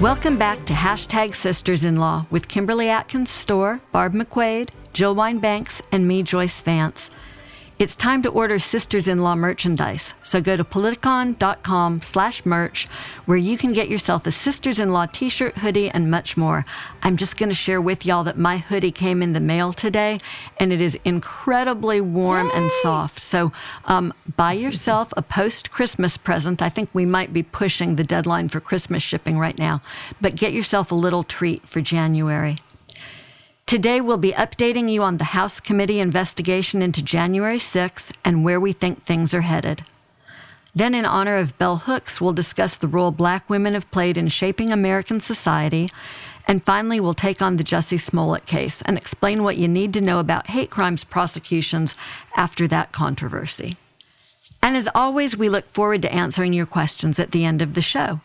Welcome back to Hashtag Sisters-in-Law with Kimberly Atkins Storr, Barb McQuaid, Jill Wine-Banks, and me, Joyce Vance. It's time to order Sisters-in-Law merchandise, so go to politicon.com/merch, where you can get yourself a Sisters-in-Law t-shirt, hoodie, and much more. I'm just going to share with y'all that my hoodie came in the mail today, and it is incredibly warm and soft. So buy yourself a post-Christmas present. I think we might be pushing the deadline for Christmas shipping right now, but get yourself a little treat for January. Today, we'll be updating you on the House Committee investigation into January 6th and where we think things are headed. Then, in honor of Bell Hooks, we'll discuss the role Black women have played in shaping American society. And finally, we'll take on the Jussie Smollett case and explain what you need to know about hate crimes prosecutions after that controversy. And as always, we look forward to answering your questions at the end of the show.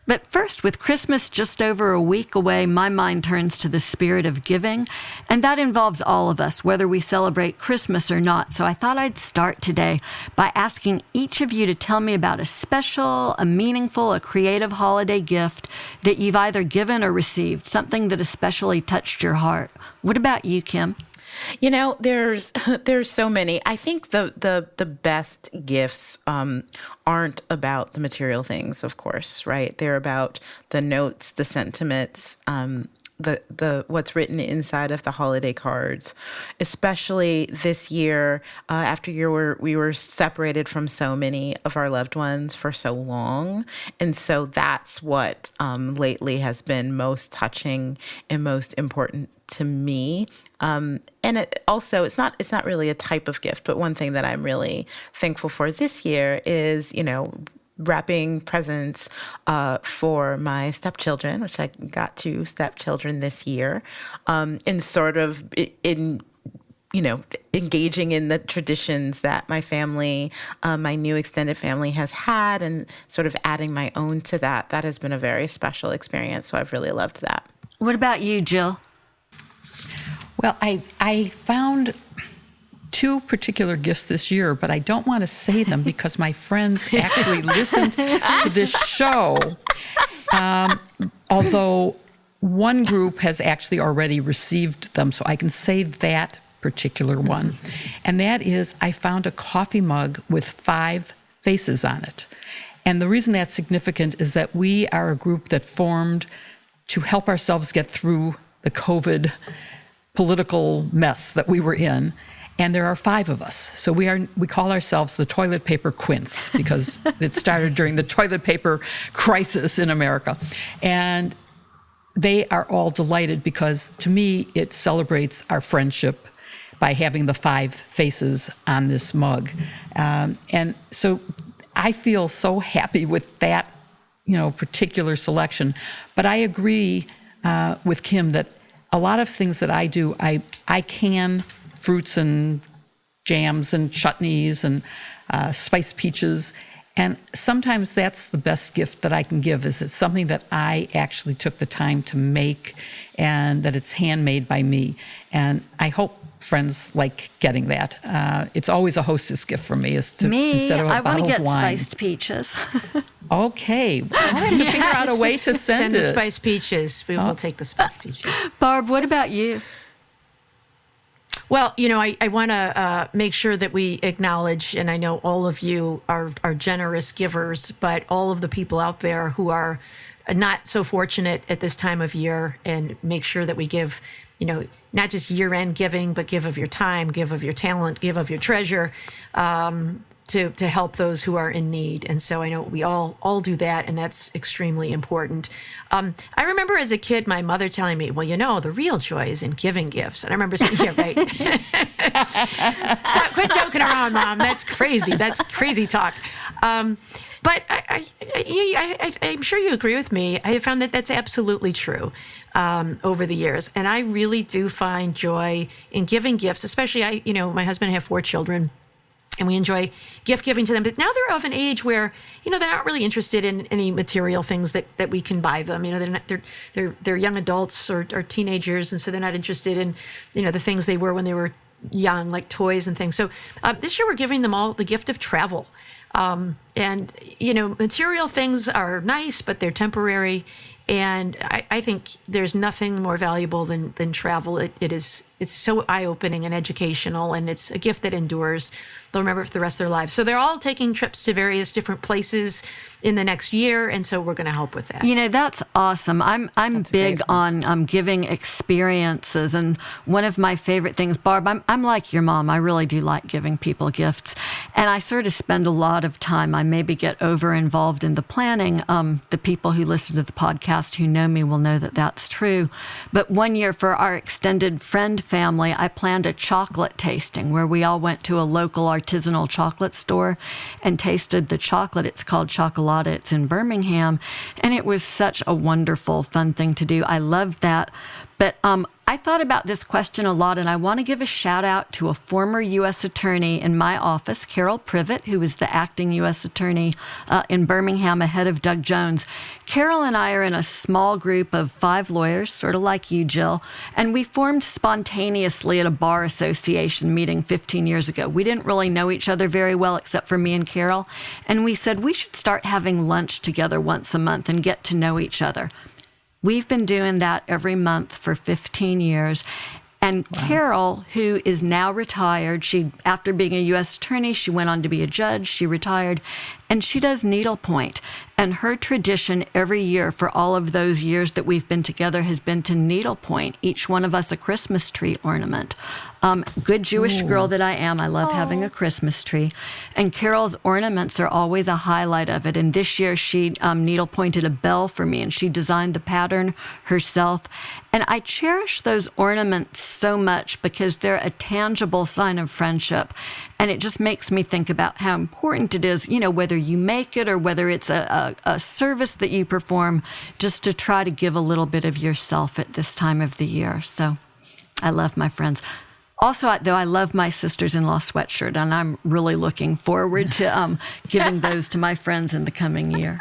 But first, with Christmas just over a week away, my mind turns to the spirit of giving, and that involves all of us, whether we celebrate Christmas or not. So I thought I'd start today by asking each of you to tell me about a special, a meaningful, a creative holiday gift that you've either given or received, something that especially touched your heart. What about you, Kim? You know, there's so many. I think the best gifts aren't about the material things, of course, right? They're about the notes, the sentiments, the what's written inside of the holiday cards, especially this year after we were separated from so many of our loved ones for so long. And so that's what lately has been most touching and most important to me. And it's not really a type of gift, but one thing that I'm really thankful for this year is, wrapping presents for my stepchildren, which I got 2 stepchildren this year, and sort of engaging in the traditions that my family, my new extended family has had, and sort of adding my own to that. That has been a very special experience. So I've really loved that. What about you, Jill? Well, I found 2 particular gifts this year, but I don't want to say them because my friends actually listened to this show. Although one group has actually already received them, so I can say that particular one. And that is, I found a coffee mug with 5 faces on it. And the reason that's significant is that we are a group that formed to help ourselves get through the COVID political mess that we were in. And there are 5 of us. So we call ourselves the Toilet Paper Quints because it started during the toilet paper crisis in America. And they are all delighted because, to me, it celebrates our friendship by having the 5 faces on this mug. And so I feel so happy with that, particular selection. But I agree with Kim that a lot of things that I do, I can fruits and jams and chutneys and spiced peaches. And sometimes that's the best gift that I can give, is it's something that I actually took the time to make and that it's handmade by me. And I hope friends like getting that. It's always a hostess gift for me, is to instead of a bottle of wine. I want to get spiced peaches. Okay, I'll have to figure out a way to send it. Send the spiced peaches. We will take the spiced peaches. Barb, what about you? Well, I want to make sure that we acknowledge, and I know all of you are generous givers, but all of the people out there who are not so fortunate at this time of year, and make sure that we give, not just year-end giving, but give of your time, give of your talent, give of your treasure, to help those who are in need. And so I know we all do that, and that's extremely important. I remember as a kid, my mother telling me, well, the real joy is in giving gifts. And I remember saying, yeah, right. Quit joking around, Mom. That's crazy. That's crazy talk. But I'm sure you agree with me. I have found that that's absolutely true over the years. And I really do find joy in giving gifts, especially my husband and I have 4 children. And we enjoy gift giving to them. But now they're of an age where, they're not really interested in any material things that we can buy them. They're young adults or teenagers, and so they're not interested in, the things they were when they were young, like toys and things. So this year we're giving them all the gift of travel. And material things are nice, but they're temporary. And I think there's nothing more valuable than travel. It's so eye-opening and educational, and it's a gift that endures. They'll remember it for the rest of their lives. So they're all taking trips to various different places in the next year, and so we're going to help with that. You know, that's awesome. I'm big on giving experiences, and one of my favorite things, Barb, I'm like your mom. I really do like giving people gifts, and I sort of spend a lot of time. I maybe get over-involved in the planning. The people who listen to the podcast who know me will know that that's true. But one year for our extended friend family, I planned a chocolate tasting where we all went to a local artisanal chocolate store and tasted the chocolate. It's called Chocolata. It's in Birmingham. And it was such a wonderful, fun thing to do. I loved that. But I thought about this question a lot, and I want to give a shout out to a former U.S. attorney in my office, Carol Privet, who was the acting U.S. attorney in Birmingham ahead of Doug Jones. Carol and I are in a small group of 5 lawyers, sort of like you, Jill, and we formed spontaneously at a bar association meeting 15 years ago. We didn't really know each other very well except for me and Carol, and we said we should start having lunch together once a month and get to know each other. We've been doing that every month for 15 years. And wow. Carol, who is now retired, after being a U.S. attorney, she went on to be a judge, she retired, and she does needlepoint. And her tradition every year for all of those years that we've been together has been to needlepoint, each one of us a Christmas tree ornament. Good Jewish girl that I am, I love having a Christmas tree. And Carol's ornaments are always a highlight of it. And this year she needlepointed a bell for me, and she designed the pattern herself. And I cherish those ornaments so much because they're a tangible sign of friendship. And it just makes me think about how important it is, you know, whether you make it or whether it's a service that you perform, just to try to give a little bit of yourself at this time of the year. So I love my friends. Also, I love my sister's-in-law sweatshirt, and I'm really looking forward to giving those to my friends in the coming year.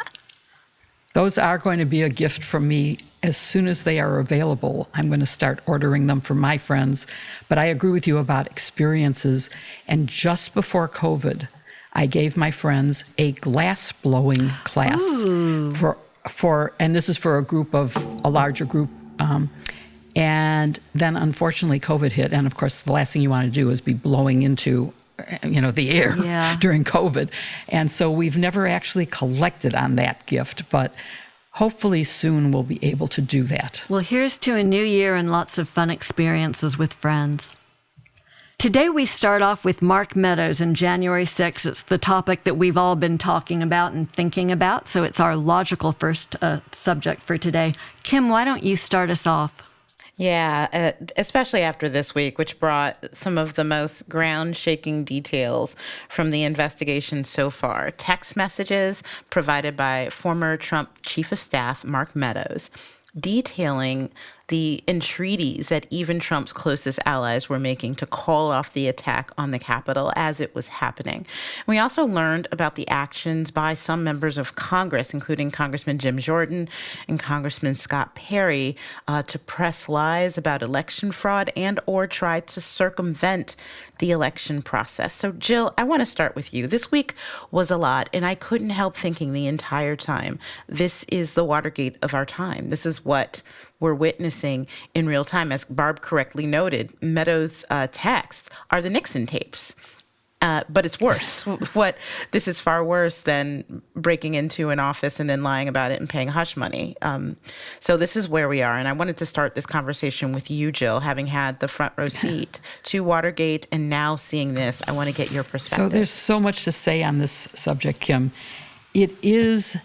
Those are going to be a gift from me. As soon as they are available, I'm going to start ordering them for my friends. But I agree with you about experiences. And just before COVID, I gave my friends a glass blowing class. Ooh. And this is for a larger group. And then unfortunately COVID hit. And of course, the last thing you want to do is be blowing into the air during COVID. And so we've never actually collected on that gift, but hopefully soon we'll be able to do that. Well, here's to a new year and lots of fun experiences with friends. Today we start off with Mark Meadows and January 6th. It's the topic that we've all been talking about and thinking about, so it's our logical first subject for today. Kim, why don't you start us off? Yeah, especially after this week, which brought some of the most ground-shaking details from the investigation so far. Text messages provided by former Trump Chief of Staff Mark Meadows detailing the entreaties that even Trump's closest allies were making to call off the attack on the Capitol as it was happening. We also learned about the actions by some members of Congress, including Congressman Jim Jordan and Congressman Scott Perry, to press lies about election fraud and or try to circumvent the election process. So, Jill, I want to start with you. This week was a lot, and I couldn't help thinking the entire time, this is the Watergate of our time. This is what we're witnessing in real time. As Barb correctly noted, Meadows' texts are the Nixon tapes. But it's worse. This is far worse than breaking into an office and then lying about it and paying hush money. So this is where we are. And I wanted to start this conversation with you, Jill, having had the front row seat to Watergate and now seeing this. I want to get your perspective. So there's so much to say on this subject, Kim. It is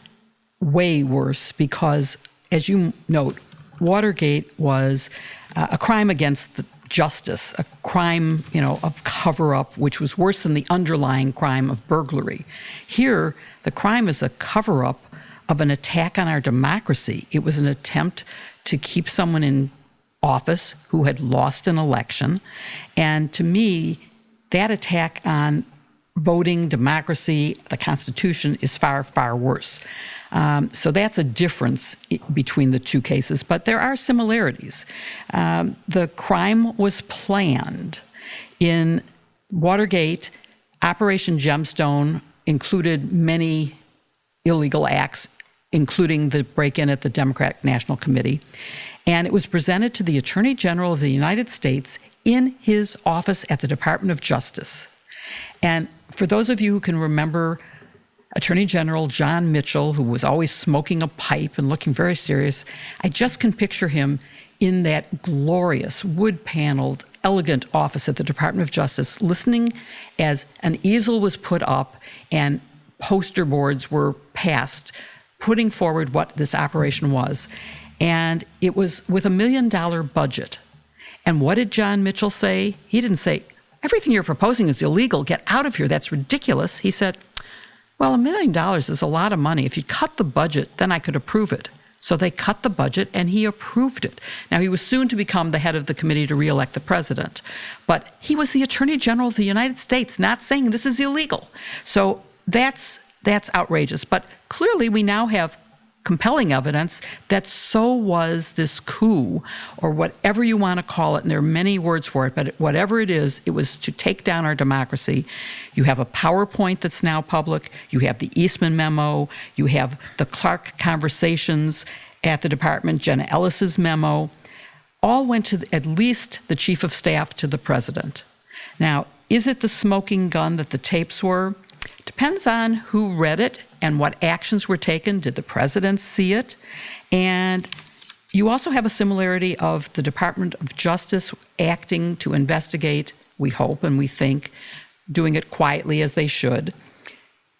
way worse because, as you note, Watergate was a crime against justice, a crime, of cover-up, which was worse than the underlying crime of burglary. Here, the crime is a cover-up of an attack on our democracy. It was an attempt to keep someone in office who had lost an election. And to me, that attack on voting, democracy, the Constitution is far, far worse. So that's a difference between the two cases, but there are similarities. The crime was planned. In Watergate, Operation Gemstone included many illegal acts including the break-in at the Democratic National Committee. And it was presented to the Attorney General of the United States in his office at the Department of Justice. And for those of you who can remember Attorney General John Mitchell, who was always smoking a pipe and looking very serious, I just can picture him in that glorious, wood-paneled, elegant office at the Department of Justice, listening as an easel was put up and poster boards were passed, putting forward what this operation was. And it was with $1 million budget. And what did John Mitchell say? He didn't say, everything you're proposing is illegal, get out of here, that's ridiculous. He said, well, $1 million is a lot of money. If you cut the budget, then I could approve it. So they cut the budget and he approved it. Now, he was soon to become the head of the committee to reelect the president, but he was the Attorney General of the United States, not saying this is illegal. So that's outrageous. But clearly we now have compelling evidence that so was this coup, or whatever you want to call it, and there are many words for it, but whatever it was to take down our democracy. You have a PowerPoint that's now public, you have the Eastman memo, you have the Clark conversations at the department, Jenna Ellis's memo, all went to at least the chief of staff to the president. Now, is it the smoking gun that the tapes were? Depends on who read it and what actions were taken. Did the president see it? And you also have a similarity of the Department of Justice acting to investigate, we hope and we think, doing it quietly as they should,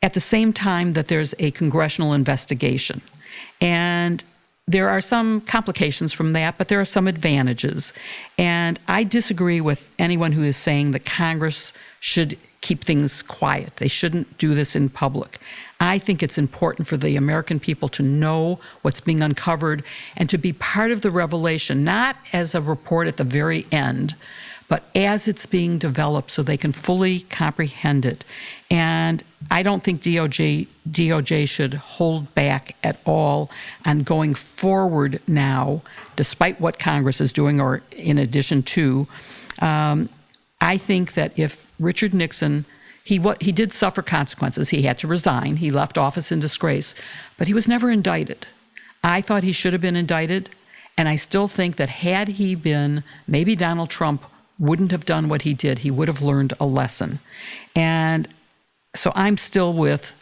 at the same time that there's a congressional investigation. And there are some complications from that, but there are some advantages. And I disagree with anyone who is saying that Congress should keep things quiet. They shouldn't do this in public. I think it's important for the American people to know what's being uncovered and to be part of the revelation, not as a report at the very end, but as it's being developed so they can fully comprehend it. And I don't think DOJ should hold back at all on going forward now, despite what Congress is doing or in addition to. I think that if Richard Nixon, he did suffer consequences. He had to resign. He left office in disgrace, but he was never indicted. I thought he should have been indicted, and I still think that had he been, maybe Donald Trump wouldn't have done what he did. He would have learned a lesson. And so I'm still with,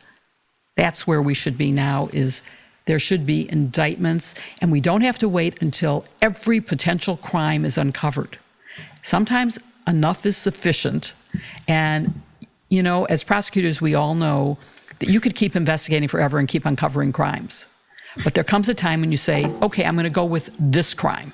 that's where we should be now, is there should be indictments, and we don't have to wait until every potential crime is uncovered. Sometimes enough is sufficient. And, you know, as prosecutors, we all know that you could keep investigating forever and keep uncovering crimes. But there comes a time when you say, okay, I'm going to go with this crime.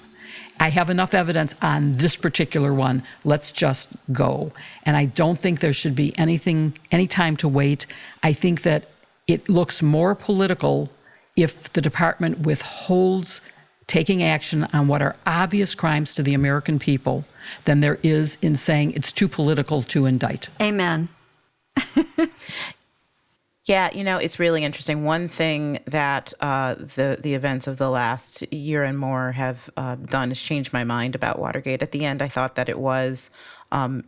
I have enough evidence on this particular one. Let's just go. And I don't think there should be any time to wait. I think that it looks more political if the department withholds taking action on what are obvious crimes to the American people than there is in saying it's too political to indict. Amen. Yeah, you know, it's really interesting. One thing that the events of the last year and more have done is change my mind about Watergate. At the end, I thought that it was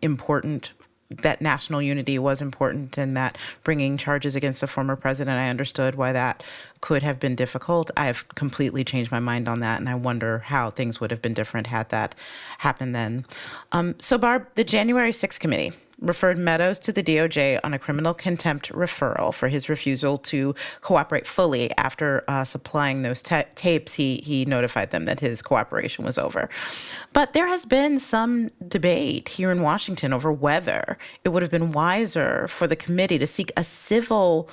important, that national unity was important, and that bringing charges against a former president, I understood why that could have been difficult. I have completely changed my mind on that, and I wonder how things would have been different had that happened then. So, Barb, the January 6th committee referred Meadows to the DOJ on a criminal contempt referral for his refusal to cooperate fully. After supplying those tapes, he notified them that his cooperation was over. But there has been some debate here in Washington over whether it would have been wiser for the committee to seek a civil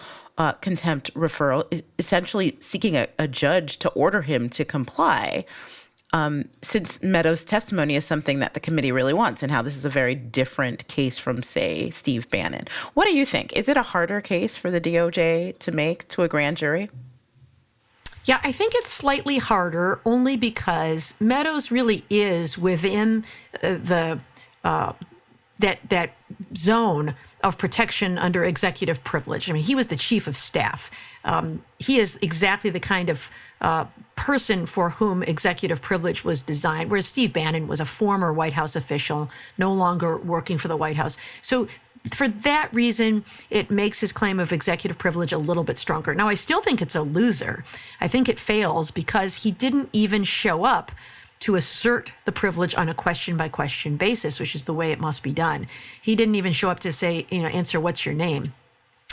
contempt referral, essentially seeking a judge to order him to comply. Since Meadows' testimony is something that the committee really wants, and how this is a very different case from, say, Steve Bannon. What do you think? Is it a harder case for the DOJ to make to a grand jury? Yeah, I think it's slightly harder only because Meadows really is within the that zone of protection under executive privilege. I mean, he was the chief of staff. He is exactly the kind of person for whom executive privilege was designed, whereas Steve Bannon was a former White House official, no longer working for the White House. So for that reason, it makes his claim of executive privilege a little bit stronger. Now, I still think it's a loser. I think it fails because he didn't even show up to assert the privilege on a question-by-question basis, which is the way it must be done. He didn't even show up to say, answer, what's your name?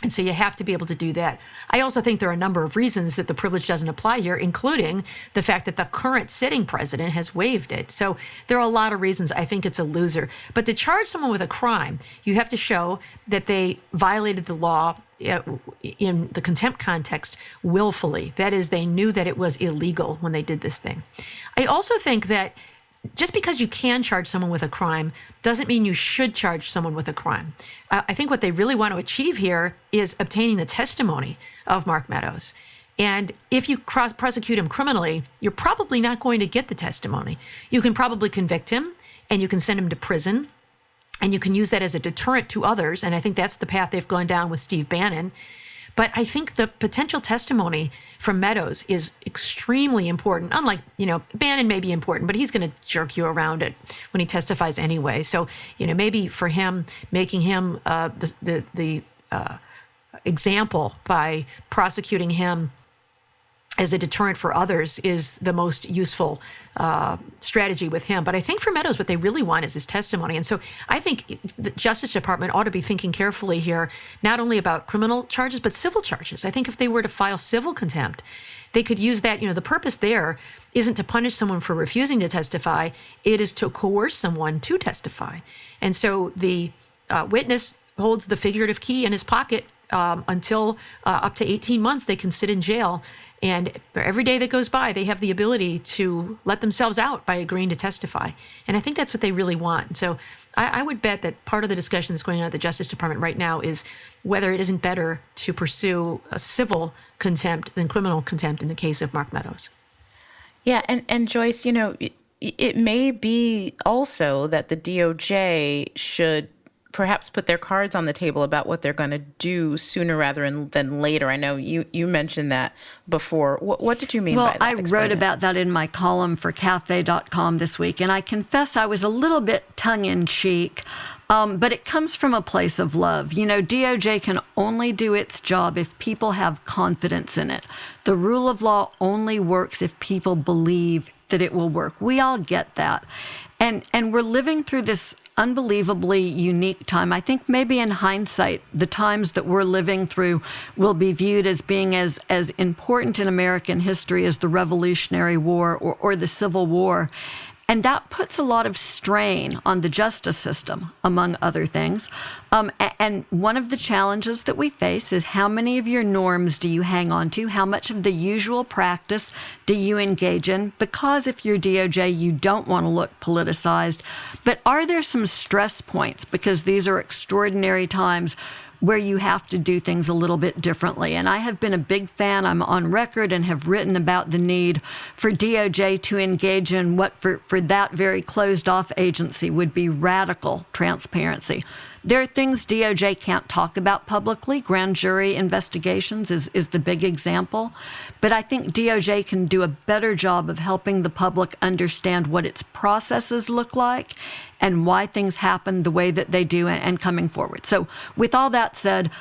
And so you have to be able to do that. I also think there are a number of reasons that the privilege doesn't apply here, including the fact that the current sitting president has waived it. So there are a lot of reasons I think it's a loser. But to charge someone with a crime, you have to show that they violated the law in the contempt context willfully. That is, they knew that it was illegal when they did this thing. I also think that just because you can charge someone with a crime doesn't mean you should charge someone with a crime. I think what they really want to achieve here is obtaining the testimony of Mark Meadows. And if you prosecute him criminally, you're probably not going to get the testimony. You can probably convict him and you can send him to prison and you can use that as a deterrent to others. And I think that's the path they've gone down with Steve Bannon. But I think the potential testimony from Meadows is extremely important. Unlike, Bannon may be important, but he's going to jerk you around it when he testifies anyway. So, maybe for him, making him the example by prosecuting him as a deterrent for others is the most useful strategy with him. But I think for Meadows, what they really want is his testimony. And so I think the Justice Department ought to be thinking carefully here, not only about criminal charges, but civil charges. I think if they were to file civil contempt, they could use that. The purpose there isn't to punish someone for refusing to testify. It is to coerce someone to testify. And so the witness holds the figurative key in his pocket until up to 18 months they can sit in jail. And every day that goes by, they have the ability to let themselves out by agreeing to testify. And I think that's what they really want. So I would bet that part of the discussion that's going on at the Justice Department right now is whether it isn't better to pursue a civil contempt than criminal contempt in the case of Mark Meadows. Yeah, and Joyce, it may be also that the DOJ should perhaps put their cards on the table about what they're going to do sooner rather than later. I know you mentioned that before. What did you mean by that? Well, I wrote about that in my column for cafe.com this week, and I confess I was a little bit tongue-in-cheek, but it comes from a place of love. DOJ can only do its job if people have confidence in it. The rule of law only works if people believe that it will work. We all get that. And we're living through this unbelievably unique time. I think maybe in hindsight, the times that we're living through will be viewed as being as important in American history as the Revolutionary War or the Civil War. And that puts a lot of strain on the justice system, among other things. And one of the challenges that we face is how many of your norms do you hang on to? How much of the usual practice do you engage in? Because if you're DOJ, you don't want to look politicized. But are there some stress points? Because these are extraordinary times where you have to do things a little bit differently. And I have been a big fan, I'm on record and have written about the need for DOJ to engage in what for that very closed-off agency would be radical transparency. There are things DOJ can't talk about publicly. Grand jury investigations is the big example. But I think DOJ can do a better job of helping the public understand what its processes look like and why things happen the way that they do and coming forward. So with all that said,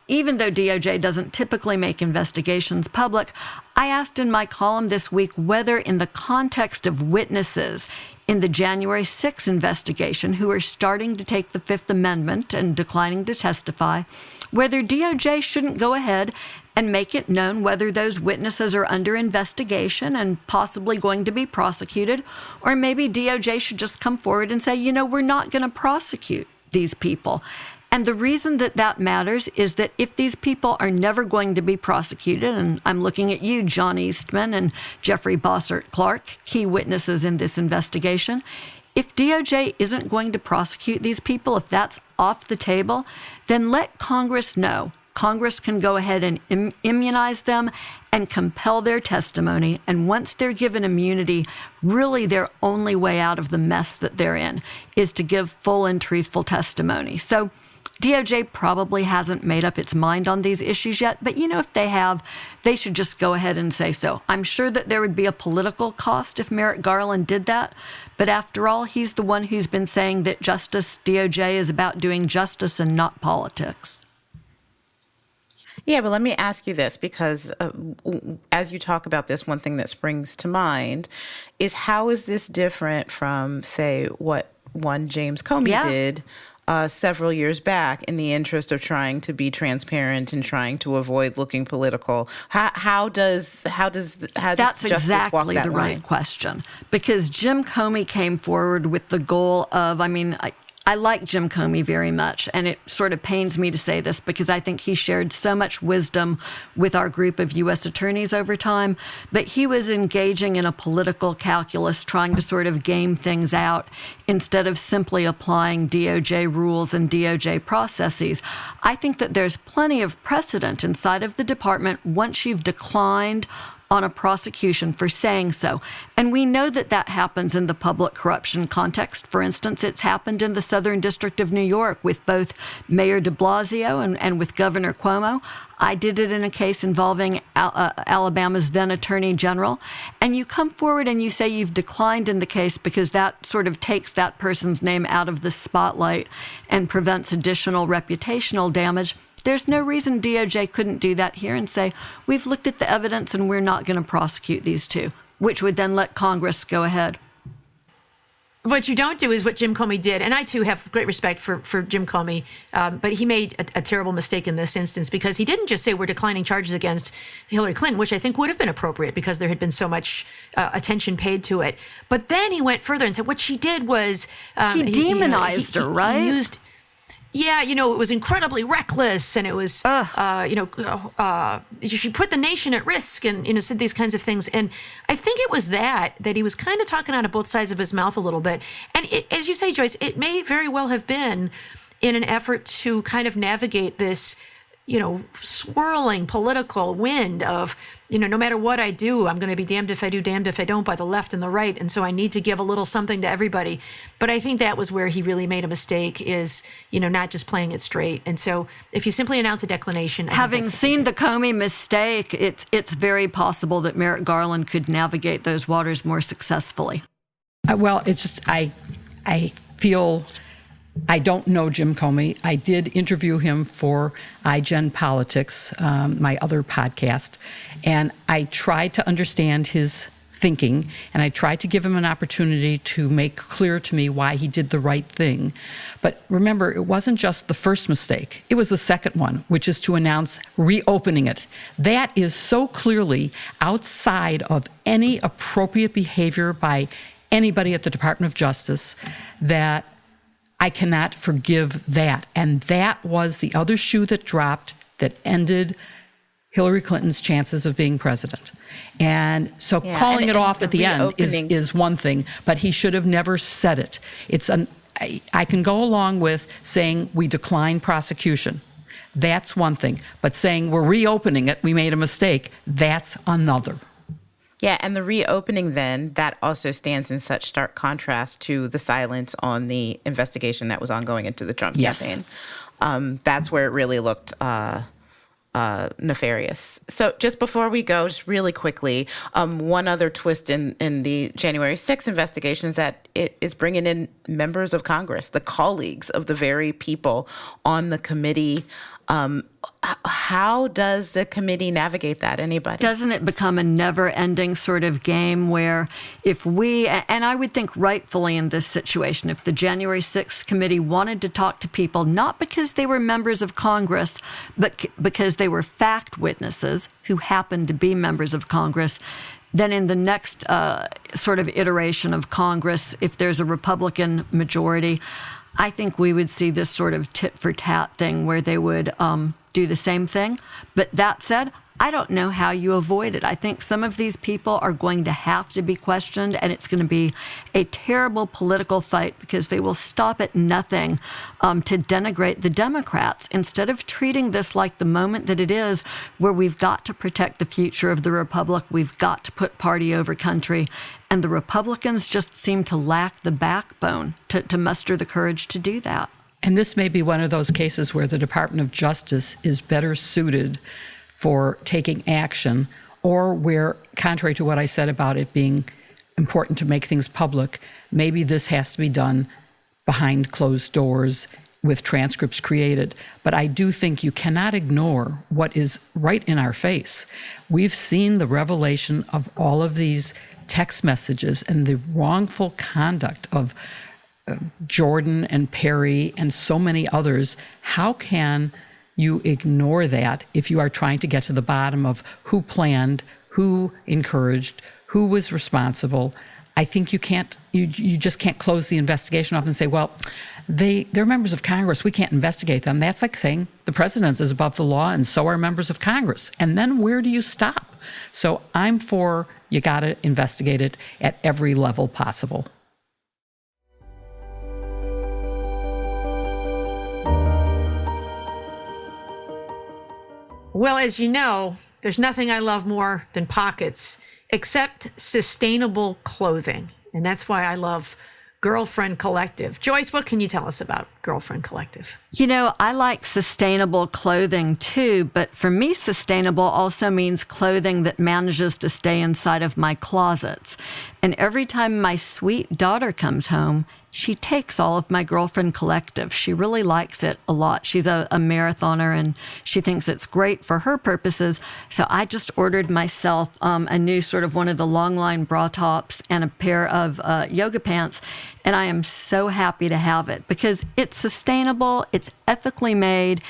even though DOJ doesn't typically make investigations public, I asked in my column this week whether in the context of witnesses in the January 6th investigation who are starting to take the Fifth Amendment and declining to testify, whether DOJ shouldn't go ahead and make it known whether those witnesses are under investigation and possibly going to be prosecuted, or maybe DOJ should just come forward and say, we're not going to prosecute these people. And the reason that matters is that if these people are never going to be prosecuted, and I'm looking at you, John Eastman and Jeffrey Bossert Clark, key witnesses in this investigation, if DOJ isn't going to prosecute these people, if that's off the table, then let Congress know Congress can go ahead and immunize them and compel their testimony. And once they're given immunity, really their only way out of the mess that they're in is to give full and truthful testimony. So DOJ probably hasn't made up its mind on these issues yet, but if they have, they should just go ahead and say so. I'm sure that there would be a political cost if Merrick Garland did that, but after all, he's the one who's been saying that DOJ is about doing justice and not politics. Yeah, but let me ask you this, because as you talk about this, one thing that springs to mind is how is this different from, say, what one James Comey did several years back in the interest of trying to be transparent and trying to avoid looking political? How does That's justice exactly walk that the line? right question, because Jim Comey came forward with the goal of, I like Jim Comey very much, and it sort of pains me to say this because I think he shared so much wisdom with our group of U.S. attorneys over time, but he was engaging in a political calculus trying to sort of game things out instead of simply applying DOJ rules and DOJ processes. I think that there's plenty of precedent inside of the department once you've declined on a prosecution for saying so. And we know that that happens in the public corruption context. For instance, it's happened in the Southern District of New York with both Mayor de Blasio and with Governor Cuomo. I did it in a case involving Alabama's then Attorney General. And you come forward and you say you've declined in the case because that sort of takes that person's name out of the spotlight and prevents additional reputational damage. There's no reason DOJ couldn't do that here and say, we've looked at the evidence and we're not going to prosecute these two, which would then let Congress go ahead. What you don't do is what Jim Comey did, and I too have great respect for Jim Comey, but he made a terrible mistake in this instance because he didn't just say we're declining charges against Hillary Clinton, which I think would have been appropriate because there had been so much attention paid to it. But then he went further and said what she did was he demonized her, right? He used. Yeah, it was incredibly reckless, and it was, she put the nation at risk, and said these kinds of things. And I think it was that he was kind of talking out of both sides of his mouth a little bit. And as you say, Joyce, it may very well have been in an effort to kind of navigate this, swirling political wind of, no matter what I do, I'm going to be damned if I do, damned if I don't by the left and the right. And so I need to give a little something to everybody. But I think that was where he really made a mistake is, not just playing it straight. And so if you simply announce a declination. Having seen the Comey mistake, it's very possible that Merrick Garland could navigate those waters more successfully. Well, it's just, I feel I don't know Jim Comey. I did interview him for iGen Politics, my other podcast, and I tried to understand his thinking, and I tried to give him an opportunity to make clear to me why he did the right thing. But remember, it wasn't just the first mistake. It was the second one, which is to announce reopening it. That is so clearly outside of any appropriate behavior by anybody at the Department of Justice that I cannot forgive that. And that was the other shoe that dropped that ended Hillary Clinton's chances of being president. And so calling it off at the end is one thing, but he should have never said it. I can go along with saying we decline prosecution. That's one thing. But saying we're reopening it, we made a mistake, that's another. Yeah, and the reopening then, that also stands in such stark contrast to the silence on the investigation that was ongoing into the Trump campaign. That's where it really looked nefarious. So just before we go, just really quickly, one other twist in the January 6th investigation is that it is bringing in members of Congress, the colleagues of the very people on the committee. How does the committee navigate that? Anybody? Doesn't it become a never-ending sort of game where if we, and I would think rightfully in this situation, if the January 6th committee wanted to talk to people, not because they were members of Congress, but because they were fact witnesses who happened to be members of Congress, then in the next sort of iteration of Congress, if there's a Republican majority, I think we would see this sort of tit-for-tat thing where they would do the same thing. But that said, I don't know how you avoid it. I think some of these people are going to have to be questioned, and it's going to be a terrible political fight because they will stop at nothing to denigrate the Democrats instead of treating this like the moment that it is, where we've got to protect the future of the Republic. We've got to put party over country. And the Republicans just seem to lack the backbone to muster the courage to do that. And this may be one of those cases where the Department of Justice is better suited for taking action, or where, contrary to what I said about it being important to make things public, maybe this has to be done behind closed doors with transcripts created. But I do think you cannot ignore what is right in our face. We've seen the revelation of all of these text messages and the wrongful conduct of Jordan and Perry and so many others. How can you ignore that if you are trying to get to the bottom of who planned, who encouraged, who was responsible? I think you can't. You just can't close the investigation off and say, well, they're members of Congress. We can't investigate them. That's like saying the president is above the law and so are members of Congress. And then where do you stop? So I'm for you got to investigate it at every level possible. Well, as you know, there's nothing I love more than pockets except sustainable clothing. And that's why I love Girlfriend Collective. Joyce, what can you tell us about Girlfriend Collective? You know, I like sustainable clothing too, but for me, sustainable also means clothing that manages to stay inside of my closets. And every time my sweet daughter comes home, she takes all of my Girlfriend Collective. She really likes it a lot. She's a marathoner, and she thinks it's great for her purposes. So I just ordered myself a new sort of one of the long line bra tops and a pair of yoga pants. And I am so happy to have it because it's sustainable, it's ethically made,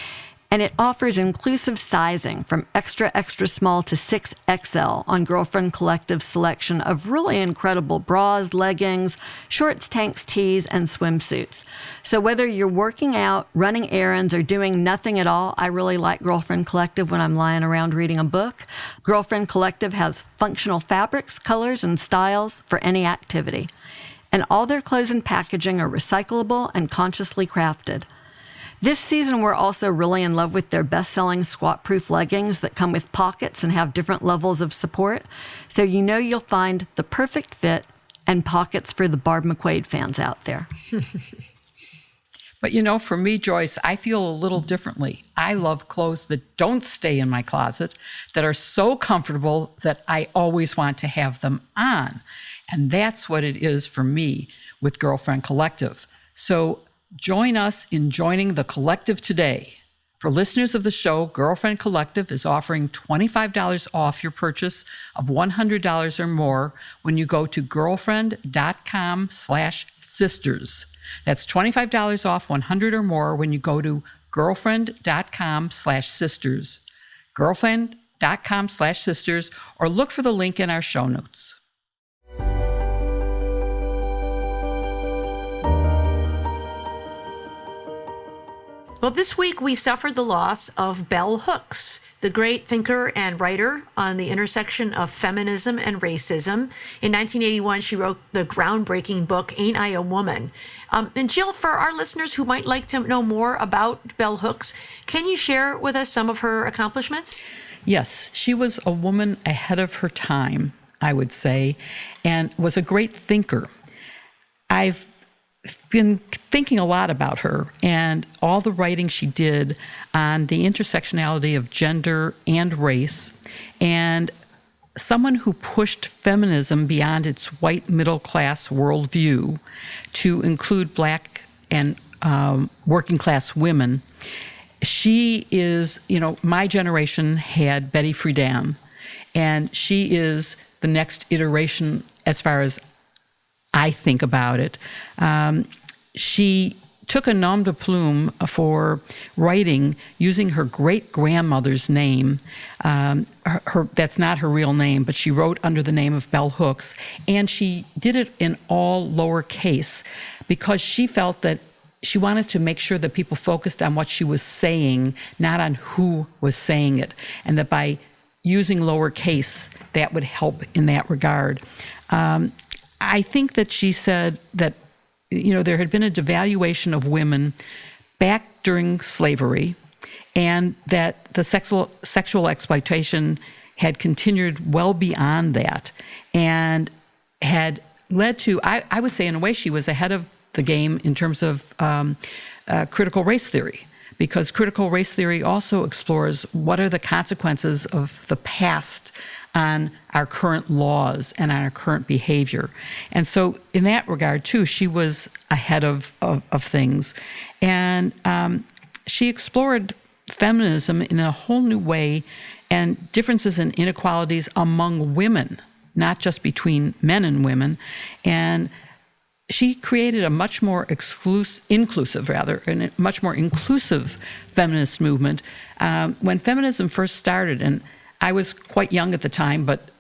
and it offers inclusive sizing from extra, extra small to 6XL on Girlfriend Collective's selection of really incredible bras, leggings, shorts, tanks, tees, and swimsuits. So whether you're working out, running errands, or doing nothing at all, I really like Girlfriend Collective when I'm lying around reading a book. Girlfriend Collective has functional fabrics, colors, and styles for any activity. And all their clothes and packaging are recyclable and consciously crafted. This season, we're also really in love with their best-selling squat-proof leggings that come with pockets and have different levels of support. So you know you'll find the perfect fit and pockets for the Barb McQuaid fans out there. But you know, for me, Joyce, I feel a little differently. I love clothes that don't stay in my closet, that are so comfortable that I always want to have them on. And that's what it is for me with Girlfriend Collective. So join us in joining the collective today. For listeners of the show, Girlfriend Collective is offering $25 off your purchase of $100 or more when you go to girlfriend.com/sisters. That's $25 off $100 or more when you go to girlfriend.com/sisters. Girlfriend.com/sisters, or look for the link in our show notes. Well, this week we suffered the loss of Bell Hooks, the great thinker and writer on the intersection of feminism and racism. In 1981, she wrote the groundbreaking book, Ain't I a Woman? And Jill, for our listeners who might like to know more about Bell Hooks, can you share with us some of her accomplishments? Yes, she was a woman ahead of her time, I would say, and was a great thinker. I've been thinking a lot about her and all the writing she did on the intersectionality of gender and race, and someone who pushed feminism beyond its white middle-class worldview to include Black and working class women. She is, you know, my generation had Betty Friedan, and she is the next iteration as far as I think about it. She took a nom de plume for writing using her great-grandmother's name. That's not her real name, but she wrote under the name of Bell Hooks, and she did it in all lowercase because she felt that she wanted to make sure that people focused on what she was saying, not on who was saying it, and that by using lowercase, that would help in that regard. I think that she said that, there had been a devaluation of women back during slavery, and that the sexual exploitation had continued well beyond that, and had led to, I would say in a way, she was ahead of the game in terms of critical race theory, because critical race theory also explores what are the consequences of the past on our current laws and on our current behavior. And so in that regard, too, she was ahead of things. And she explored feminism in a whole new way, and differences and inequalities among women, not just between men and women. And she created a much more inclusive feminist movement. When feminism first started, and I was quite young at the time, but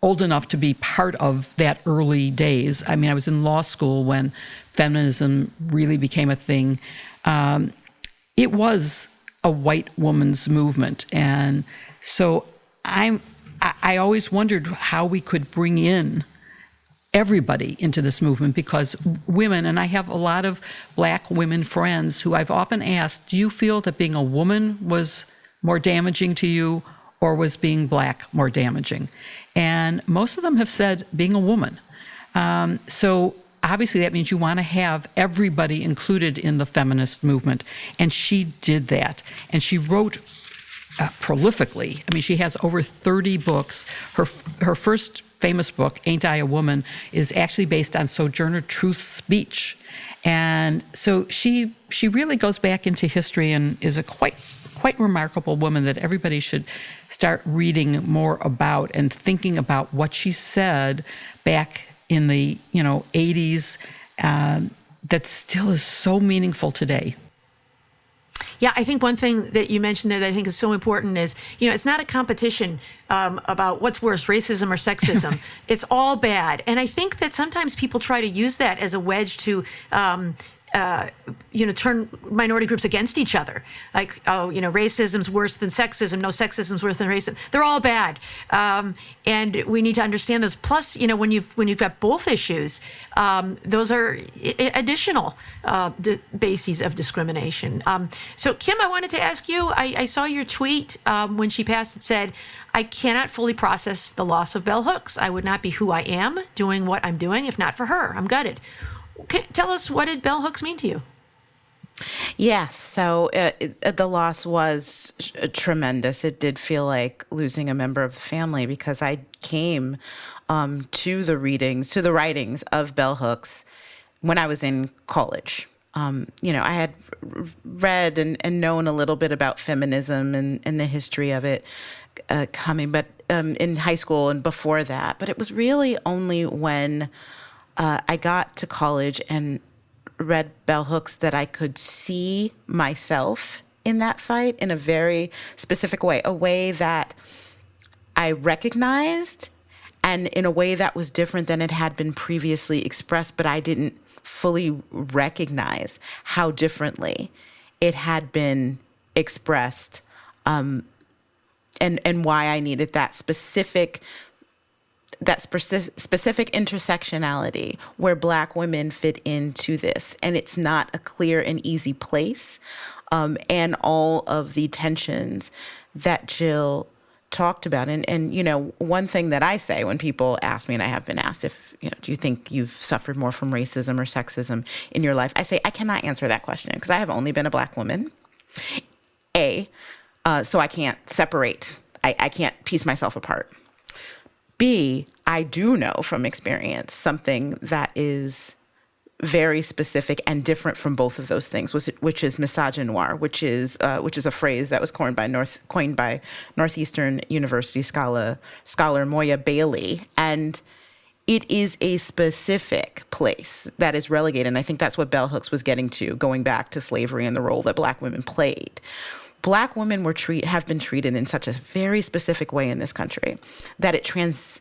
old enough to be part of that early days. I mean, I was in law school when feminism really became a thing. It was a white woman's movement. And so I always wondered how we could bring in everybody into this movement, because women, and I have a lot of Black women friends who I've often asked, do you feel that being a woman was more damaging to you, or was being Black more damaging? And most of them have said being a woman. So obviously that means you want to have everybody included in the feminist movement. And she did that. And she wrote prolifically. I mean, she has over 30 books. Her first famous book, Ain't I a Woman, is actually based on Sojourner Truth's speech. And so she really goes back into history and is a quite remarkable woman that everybody should start reading more about and thinking about what she said back in the 80s that still is so meaningful today. Yeah, I think one thing that you mentioned there that I think is so important is, it's not a competition about what's worse, racism or sexism. It's all bad. And I think that sometimes people try to use that as a wedge to turn minority groups against each other. Like, racism's worse than sexism. No, sexism's worse than racism. They're all bad. And we need to understand those. Plus, when you've got both issues, those are additional bases of discrimination. So, Kim, I wanted to ask you, I saw your tweet when she passed that said, I cannot fully process the loss of bell hooks. I would not be who I am doing what I'm doing if not for her. I'm gutted. Tell us, what did bell hooks mean to you? Yes, so the loss was tremendous. It did feel like losing a member of the family, because I came to the writings of bell hooks when I was in college. I had read and known a little bit about feminism and the history of it but in high school and before that. But it was really only when I got to college and read bell hooks that I could see myself in that fight in a very specific way, a way that I recognized, and in a way that was different than it had been previously expressed, but I didn't fully recognize how differently it had been expressed, and why I needed that specific intersectionality where Black women fit into this. And it's not a clear and easy place. And all of the tensions that Jill talked about. And one thing that I say when people ask me, and I have been asked if, do you think you've suffered more from racism or sexism in your life? I say, I cannot answer that question because I have only been a Black woman. So I can't separate. I can't piece myself apart. B, I do know from experience something that is very specific and different from both of those things, which is misogynoir, which is a phrase that was coined by Northeastern University scholar Moya Bailey, and it is a specific place that is relegated. And I think that's what bell hooks was getting to, going back to slavery and the role that Black women played. Black women have been treated in such a very specific way in this country that it transcends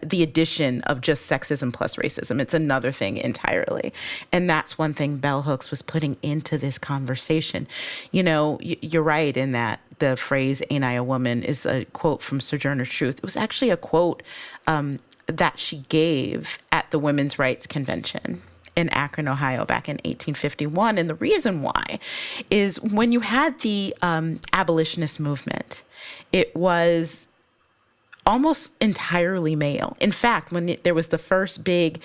the addition of just sexism plus racism. It's another thing entirely. And that's one thing bell hooks was putting into this conversation. You're right in that the phrase "Ain't I a Woman" is a quote from Sojourner Truth. It was actually a quote that she gave at the Women's Rights Convention in Akron, Ohio, back in 1851. And the reason why is when you had the abolitionist movement, it was almost entirely male. In fact, when there was the first big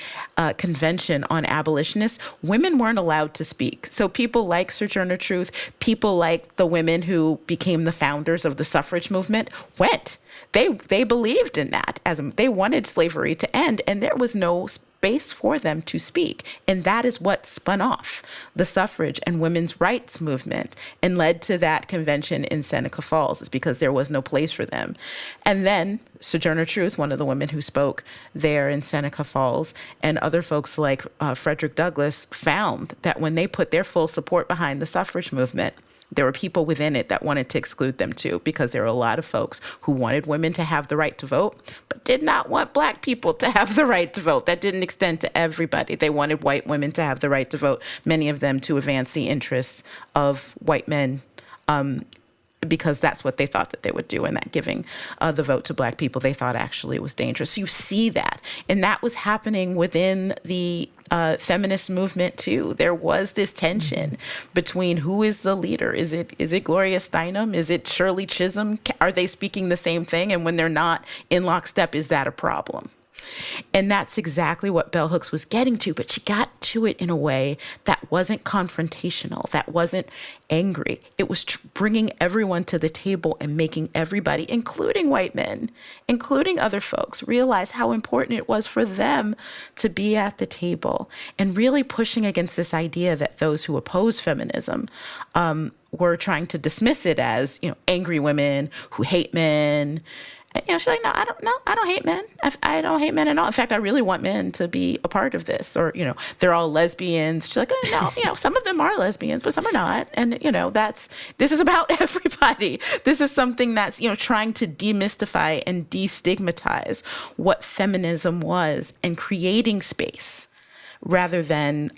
convention on abolitionists, women weren't allowed to speak. So people like Sojourner Truth, people like the women who became the founders of the suffrage movement went. They believed in that. They wanted slavery to end, and there was no space for them to speak. And that is what spun off the suffrage and women's rights movement and led to that convention in Seneca Falls, is because there was no place for them. And then Sojourner Truth, one of the women who spoke there in Seneca Falls, and other folks like Frederick Douglass found that when they put their full support behind the suffrage movement, there were people within it that wanted to exclude them too, because there were a lot of folks who wanted women to have the right to vote, but did not want Black people to have the right to vote. That didn't extend to everybody. They wanted white women to have the right to vote, many of them to advance the interests of white men, because that's what they thought that they would do, and that giving the vote to Black people, they thought actually was dangerous. So you see that. And that was happening within the feminist movement too. There was this tension between who is the leader. Is it Gloria Steinem? Is it Shirley Chisholm? Are they speaking the same thing? And when they're not in lockstep, is that a problem? And that's exactly what Bell Hooks was getting to, but she got to it in a way that wasn't confrontational, that wasn't angry. It was bringing everyone to the table and making everybody, including white men, including other folks, realize how important it was for them to be at the table, and really pushing against this idea that those who oppose feminism were trying to dismiss it as, angry women who hate men. She's like, no, I don't hate men. I don't hate men at all. In fact, I really want men to be a part of this. Or, they're all lesbians. She's like, oh, no, some of them are lesbians, but some are not. And, this is about everybody. This is something that's, trying to demystify and destigmatize what feminism was and creating space rather than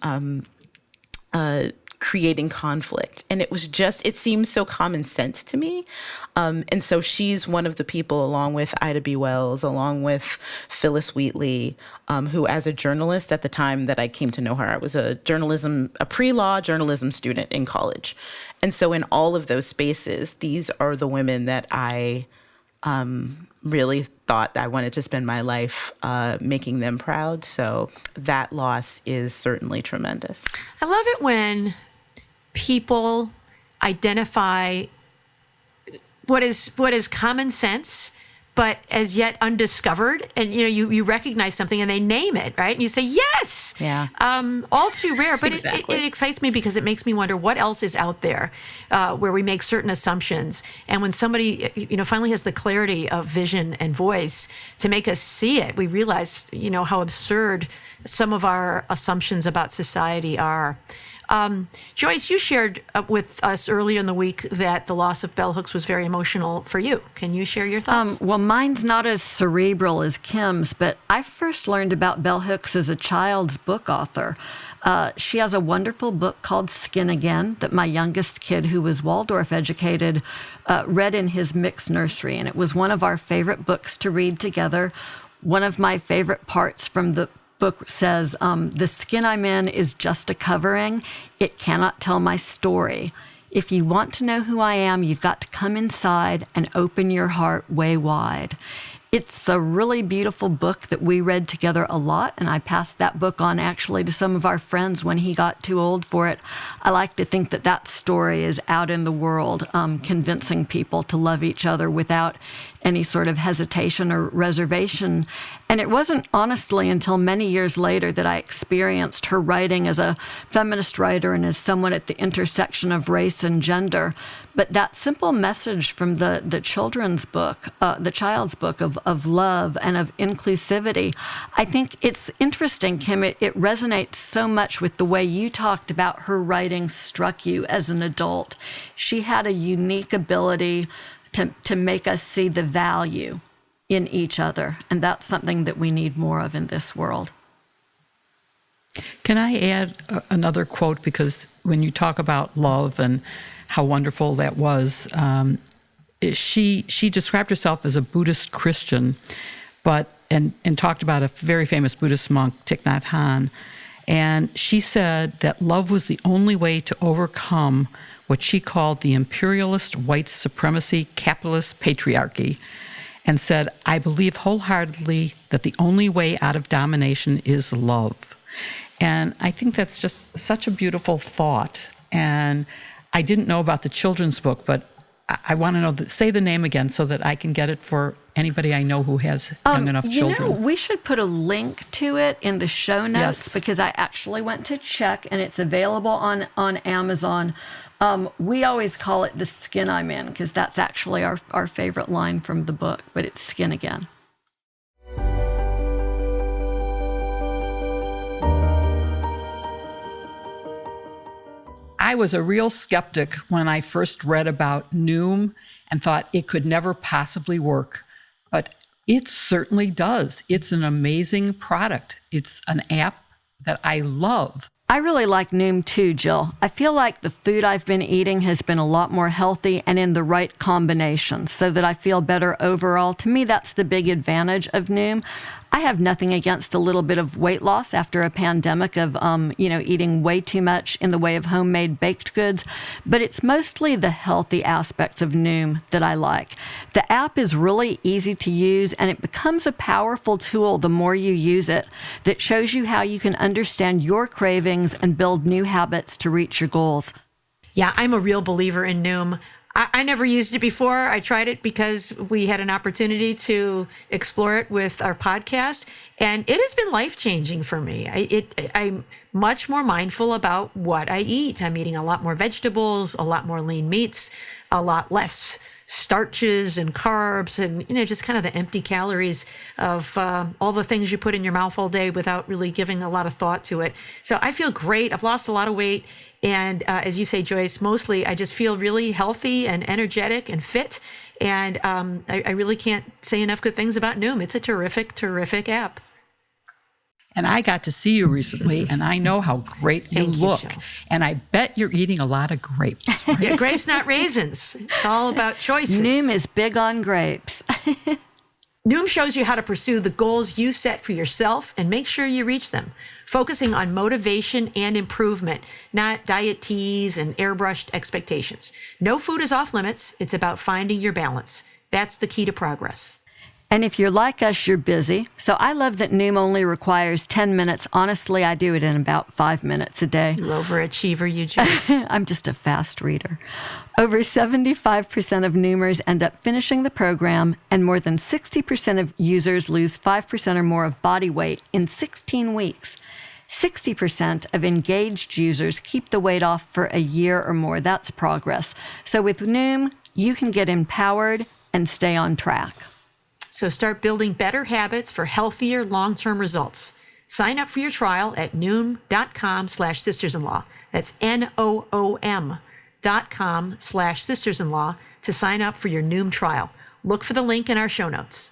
creating conflict. And it seems so common sense to me. And so she's one of the people, along with Ida B. Wells, along with Phyllis Wheatley, who, as a journalist at the time that I came to know her, I was a pre-law journalism student in college. And so in all of those spaces, these are the women that I really thought I wanted to spend my life making them proud. So that loss is certainly tremendous. I love it when people identify what is common sense, but as yet undiscovered, and you recognize something and they name it, right? And you say yes. Yeah. All too rare, but Exactly. it excites me because it makes me wonder what else is out there where we make certain assumptions, and when somebody finally has the clarity of vision and voice to make us see it, we realize how absurd some of our assumptions about society are. Joyce, you shared with us earlier in the week that the loss of Bell Hooks was very emotional for you. Can you share your thoughts? Well, mine's not as cerebral as Kim's, but I first learned about Bell Hooks as a child's book author. She has a wonderful book called Skin Again that my youngest kid, who was Waldorf educated, read in his mixed nursery. And it was one of our favorite books to read together. One of my favorite parts from the book says, the skin I'm in is just a covering. It cannot tell my story. If you want to know who I am, you've got to come inside and open your heart way wide. It's a really beautiful book that we read together a lot, and I passed that book on actually to some of our friends when he got too old for it. I like to think that story is out in the world, convincing people to love each other without any sort of hesitation or reservation. And it wasn't honestly until many years later that I experienced her writing as a feminist writer and as someone at the intersection of race and gender. But that simple message from the children's book, the child's book of love and of inclusivity, I think it's interesting, Kim, it resonates so much with the way you talked about her writing struck you as an adult. She had a unique ability to make us see the value in each other. And that's something that we need more of in this world. Can I add another quote? Because when you talk about love and how wonderful that was, she described herself as a Buddhist Christian, and talked about a very famous Buddhist monk, Thich Nhat Hanh. And she said that love was the only way to overcome what she called the imperialist white supremacy capitalist patriarchy, and said, I believe wholeheartedly that the only way out of domination is love. And I think that's just such a beautiful thought. And I didn't know about the children's book, but I want to know, say the name again so that I can get it for anybody I know who has young enough children. We should put a link to it in the show notes, because I actually went to check, and it's available on Amazon. We always call it The Skin I'm In, because that's actually our favorite line from the book, but it's skin again. I was a real skeptic when I first read about Noom and thought it could never possibly work. But it certainly does. It's an amazing product. It's an app that I love. I really like Noom too, Jill. I feel like the food I've been eating has been a lot more healthy and in the right combination, so that I feel better overall. To me, that's the big advantage of Noom. I have nothing against a little bit of weight loss after a pandemic of, eating way too much in the way of homemade baked goods, but it's mostly the healthy aspects of Noom that I like. The app is really easy to use, and it becomes a powerful tool the more you use it, that shows you how you can understand your cravings and build new habits to reach your goals. Yeah, I'm a real believer in Noom. I never used it before. I tried it because we had an opportunity to explore it with our podcast, and it has been life-changing for me. I'm much more mindful about what I eat. I'm eating a lot more vegetables, a lot more lean meats, a lot less starches and carbs, and just kind of the empty calories of all the things you put in your mouth all day without really giving a lot of thought to it. So I feel great. I've lost a lot of weight, and as you say, Joyce, mostly I just feel really healthy and energetic and fit. And I really can't say enough good things about Noom. It's a terrific, terrific app. And I got to see you recently, and I know how great you look. And I bet you're eating a lot of grapes. Right? Yeah, grapes, not raisins. It's all about choices. Noom is big on grapes. Noom shows you how to pursue the goals you set for yourself and make sure you reach them, focusing on motivation and improvement, not diet teas and airbrushed expectations. No food is off limits. It's about finding your balance. That's the key to progress. And if you're like us, you're busy. So I love that Noom only requires 10 minutes. Honestly, I do it in about 5 minutes a day. You overachiever, you Joyce. I'm just a fast reader. Over 75% of Noomers end up finishing the program, and more than 60% of users lose 5% or more of body weight in 16 weeks. 60% of engaged users keep the weight off for a year or more. That's progress. So with Noom, you can get empowered and stay on track. So start building better habits for healthier long-term results. Sign up for your trial at noom.com/sistersinlaw. That's NOOM.com/sistersinlaw to sign up for your Noom trial. Look for the link in our show notes.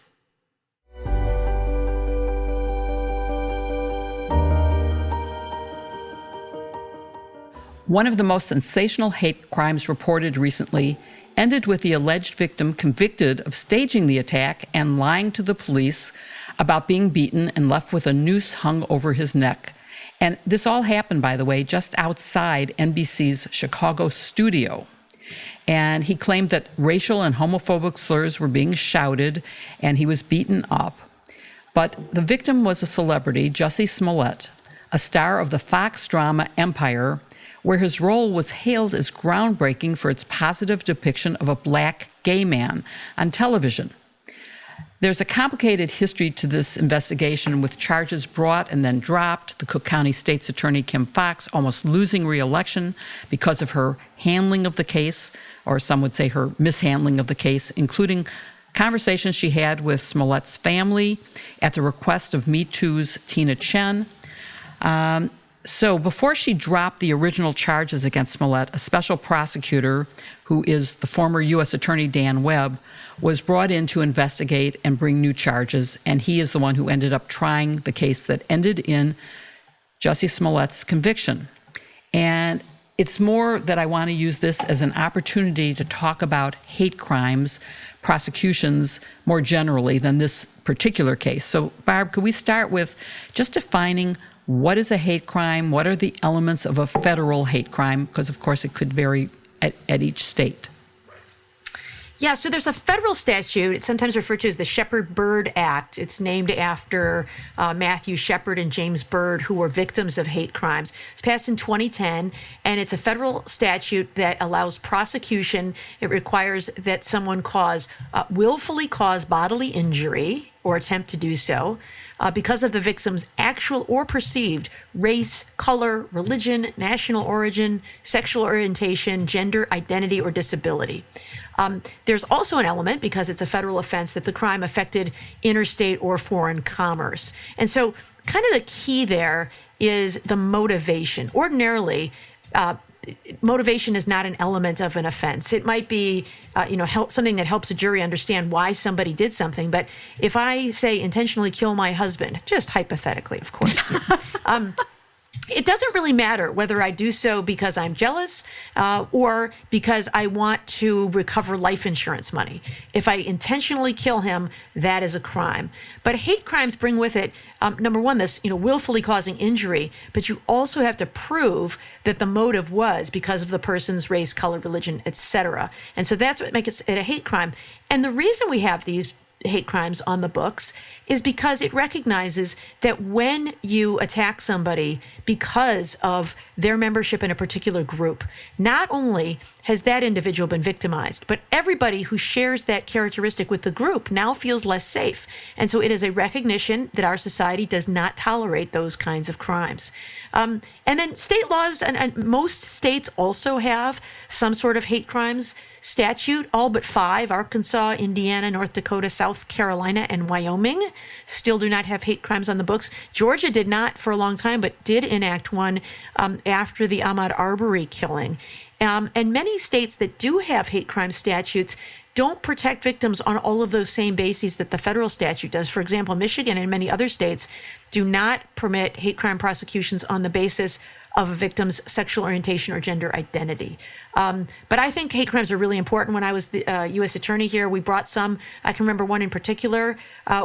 One of the most sensational hate crimes reported recently ended with the alleged victim convicted of staging the attack and lying to the police about being beaten and left with a noose hung over his neck. And this all happened, by the way, just outside NBC's Chicago studio. And he claimed that racial and homophobic slurs were being shouted, and he was beaten up. But the victim was a celebrity, Jussie Smollett, a star of the Fox drama Empire, where his role was hailed as groundbreaking for its positive depiction of a black gay man on television. There's a complicated history to this investigation, with charges brought and then dropped, the Cook County State's Attorney Kim Foxx almost losing re-election because of her handling of the case, or some would say her mishandling of the case, including conversations she had with Smollett's family at the request of Me Too's Tina Chen. So before she dropped the original charges against Smollett, a special prosecutor, who is the former U.S. Attorney Dan Webb, was brought in to investigate and bring new charges, and he is the one who ended up trying the case that ended in Jussie Smollett's conviction. And it's more that I want to use this as an opportunity to talk about hate crimes, prosecutions more generally than this particular case. So, Barb, could we start with just defining what is a hate crime? What are the elements of a federal hate crime? Because, of course, it could vary at each state. Yeah, so there's a federal statute. It's sometimes referred to as the Shepard-Byrd Act. It's named after Matthew Shepard and James Byrd, who were victims of hate crimes. It's passed in 2010, and it's a federal statute that allows prosecution. It requires that someone willfully cause bodily injury or attempt to do so because of the victim's actual or perceived race, color, religion, national origin, sexual orientation, gender identity, or disability. There's also an element, because it's a federal offense, that the crime affected interstate or foreign commerce. And so kind of the key there is the motivation. Ordinarily, motivation is not an element of an offense. It might be, something that helps a jury understand why somebody did something. But if I say intentionally kill my husband, just hypothetically, of course, it doesn't really matter whether I do so because I'm jealous or because I want to recover life insurance money. If I intentionally kill him, that is a crime. But hate crimes bring with it, number one, this willfully causing injury, but you also have to prove that the motive was because of the person's race, color, religion, etc. And so that's what makes it a hate crime. And the reason we have these hate crimes on the books is because it recognizes that when you attack somebody because of their membership in a particular group, not only has that individual been victimized, but everybody who shares that characteristic with the group now feels less safe. And so it is a recognition that our society does not tolerate those kinds of crimes. And then state laws, and most states also have some sort of hate crimes statute. All but 5, Arkansas, Indiana, North Dakota, South Carolina, and Wyoming, still do not have hate crimes on the books. Georgia did not for a long time, but did enact one after the Ahmaud Arbery killing. And many states that do have hate crime statutes don't protect victims on all of those same bases that the federal statute does. For example, Michigan and many other states do not permit hate crime prosecutions on the basis of a victim's sexual orientation or gender identity. But I think hate crimes are really important. When I was the U.S. attorney here, we brought some. I can remember one in particular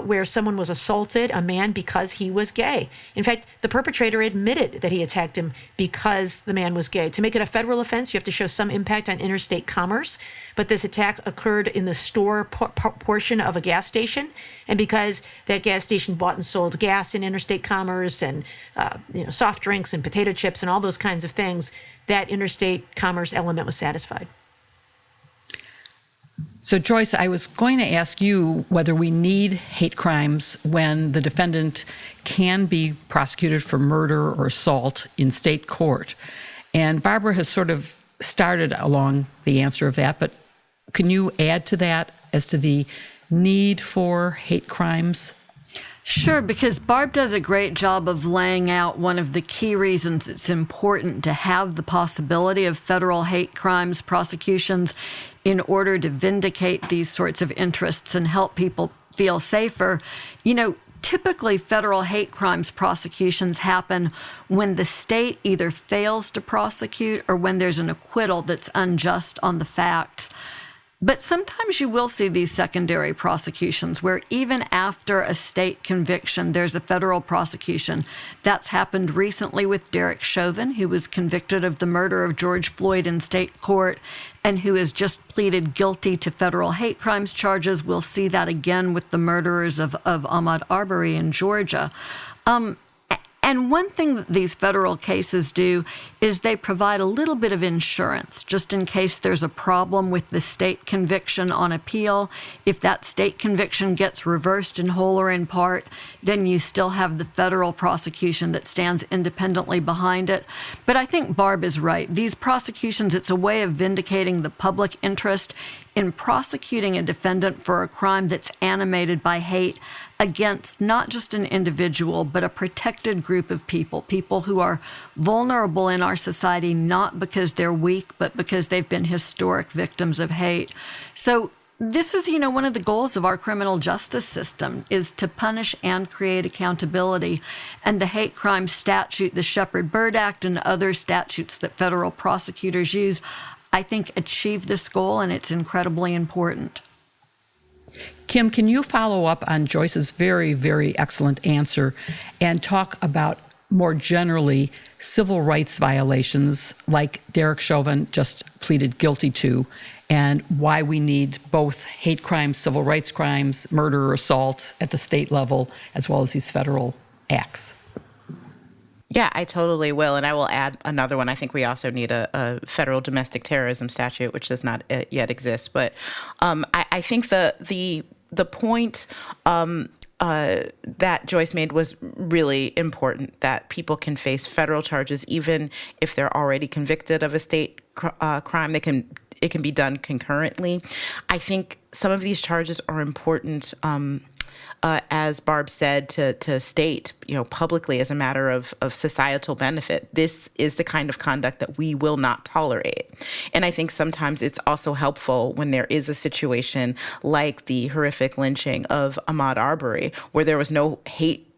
where someone was assaulted, a man, because he was gay. In fact, the perpetrator admitted that he attacked him because the man was gay. To make it a federal offense, you have to show some impact on interstate commerce. But this attack occurred in the store portion of a gas station. And because that gas station bought and sold gas in interstate commerce and soft drinks and potato chips and all those kinds of things, that interstate commerce element was satisfied. So, Joyce, I was going to ask you whether we need hate crimes when the defendant can be prosecuted for murder or assault in state court. And Barbara has sort of started along the answer of that, but can you add to that as to the need for hate crimes? Sure, because Barb does a great job of laying out one of the key reasons it's important to have the possibility of federal hate crimes prosecutions in order to vindicate these sorts of interests and help people feel safer. Typically federal hate crimes prosecutions happen when the state either fails to prosecute or when there's an acquittal that's unjust on the facts. But sometimes you will see these secondary prosecutions where even after a state conviction, there's a federal prosecution. That's happened recently with Derek Chauvin, who was convicted of the murder of George Floyd in state court and who has just pleaded guilty to federal hate crimes charges. We'll see that again with the murderers of Ahmaud Arbery in Georgia. And one thing that these federal cases do is they provide a little bit of insurance, just in case there's a problem with the state conviction on appeal. If that state conviction gets reversed in whole or in part, then you still have the federal prosecution that stands independently behind it. But I think Barb is right. These prosecutions, it's a way of vindicating the public interest in prosecuting a defendant for a crime that's animated by hate against not just an individual, but a protected group of people who are vulnerable in our society, not because they're weak, but because they've been historic victims of hate. So this is, one of the goals of our criminal justice system is to punish and create accountability. And the hate crime statute, the Shepard-Byrd Act, and other statutes that federal prosecutors use, I think achieve this goal, and it's incredibly important. Kim, can you follow up on Joyce's very, very excellent answer and talk about more generally civil rights violations like Derek Chauvin just pleaded guilty to, and why we need both hate crimes, civil rights crimes, murder or assault at the state level, as well as these federal acts? Yeah, I totally will. And I will add another one. I think we also need a federal domestic terrorism statute, which does not yet exist. But I think the point that Joyce made was really important, that people can face federal charges even if they're already convicted of a state crime. It can be done concurrently. I think some of these charges are important, as Barb said, to state, publicly as a matter of societal benefit. This is the kind of conduct that we will not tolerate. And I think sometimes it's also helpful when there is a situation like the horrific lynching of Ahmaud Arbery, where there was no hate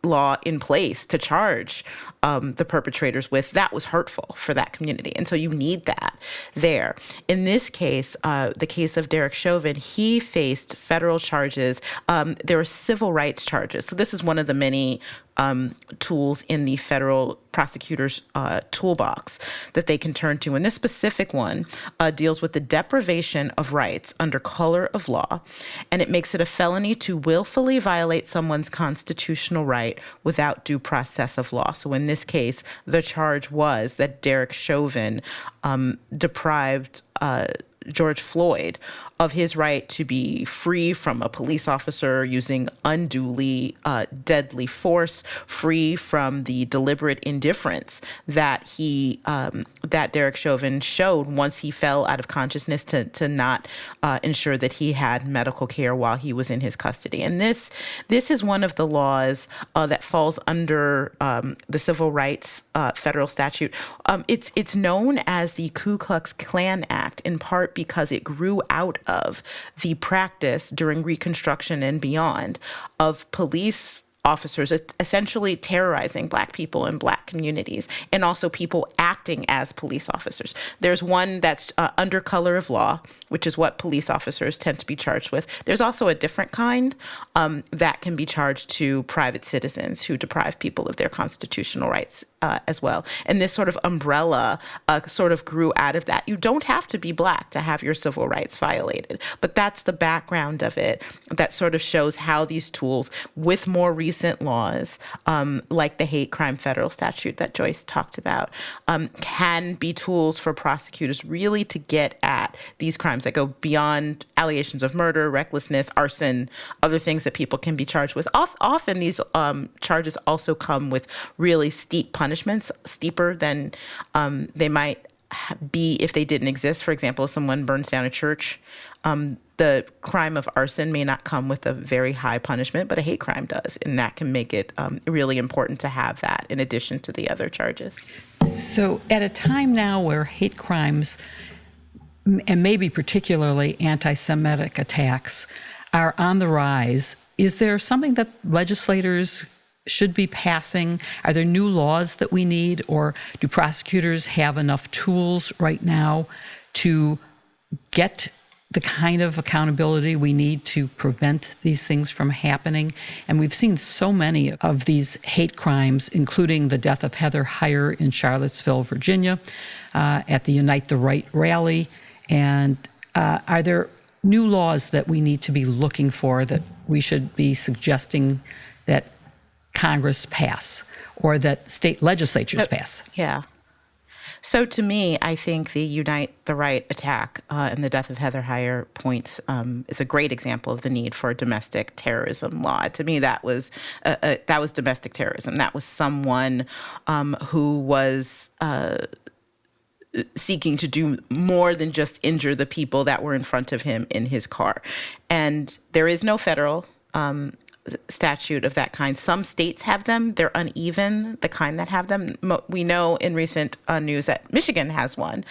law in place to charge the perpetrators with. That was hurtful for that community. And so you need that there. In this case, the case of Derek Chauvin, he faced federal charges. There were civil rights charges. So this is one of the many tools in the federal prosecutor's toolbox that they can turn to. And this specific one deals with the deprivation of rights under color of law, and it makes it a felony to willfully violate someone's constitutional right without due process of law. So in this case, the charge was that Derek Chauvin deprived George Floyd of his right to be free from a police officer using unduly deadly force, free from the deliberate indifference that that Derek Chauvin showed once he fell out of consciousness to not ensure that he had medical care while he was in his custody. And this is one of the laws that falls under the Civil Rights federal statute. It's known as the Ku Klux Klan Act, in part because it grew out of the practice during Reconstruction and beyond of police officers essentially terrorizing Black people and Black communities, and also people acting as police officers. There's one that's under color of law, which is what police officers tend to be charged with. There's also a different kind that can be charged to private citizens who deprive people of their constitutional rights as well. And this sort of umbrella sort of grew out of that. You don't have to be Black to have your civil rights violated, but that's the background of it that sort of shows how these tools, with more recent laws, like the hate crime federal statute that Joyce talked about, can be tools for prosecutors really to get at these crimes that go beyond allegations of murder, recklessness, arson, other things that people can be charged with. Often these charges also come with really steep punishments, steeper than they might be if they didn't exist. For example, if someone burns down a church, the crime of arson may not come with a very high punishment, but a hate crime does. And that can make it really important to have that in addition to the other charges. So at a time now where hate crimes, and maybe particularly anti-Semitic attacks, are on the rise, is there something that legislators should be passing? Are there new laws that we need, or do prosecutors have enough tools right now to get the kind of accountability we need to prevent these things from happening? And we've seen so many of these hate crimes, including the death of Heather Heyer in Charlottesville, Virginia, at the Unite the Right rally. And are there new laws that we need to be looking for, that we should be suggesting that Congress pass, or that state legislatures pass? Yeah. So to me, I think the Unite the Right attack and the death of Heather Heyer points is a great example of the need for a domestic terrorism law. To me, that was domestic terrorism. That was someone who was seeking to do more than just injure the people that were in front of him in his car. And there is no federal statute of that kind. Some states have them. They're uneven, the kind that have them. We know in recent news that Michigan has one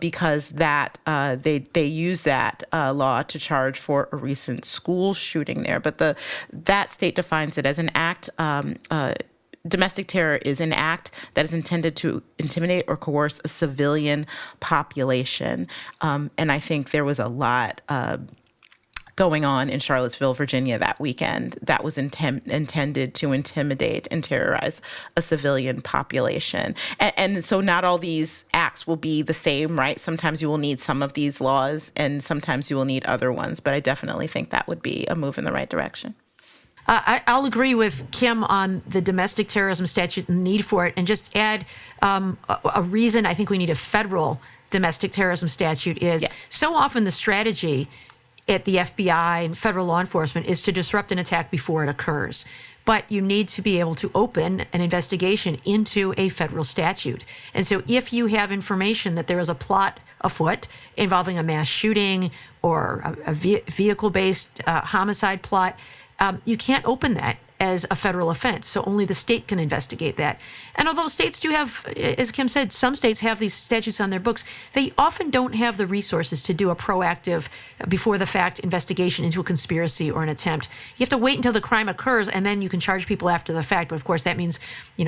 because that they use that law to charge for a recent school shooting there. But that state defines it as an act. Domestic terror is an act that is intended to intimidate or coerce a civilian population. And I think there was a lot going on in Charlottesville, Virginia that weekend that was intended to intimidate and terrorize a civilian population. And so not all these acts will be the same, right? Sometimes you will need some of these laws and sometimes you will need other ones. But I definitely think that would be a move in the right direction. I'll agree with Kim on the domestic terrorism statute and the need for it, and just add a reason I think we need a federal domestic terrorism statute is so often the strategy at the FBI and federal law enforcement is to disrupt an attack before it occurs. But you need to be able to open an investigation into a federal statute. And so if you have information that there is a plot afoot involving a mass shooting or a vehicle-based homicide plot, you can't open that as a federal offense. So only the state can investigate that. And although states do have, as Kim said, some states have these statutes on their books, they often don't have the resources to do a proactive, before the fact investigation into a conspiracy or an attempt. You have to wait until the crime occurs and then you can charge people after the fact. But of course, that means,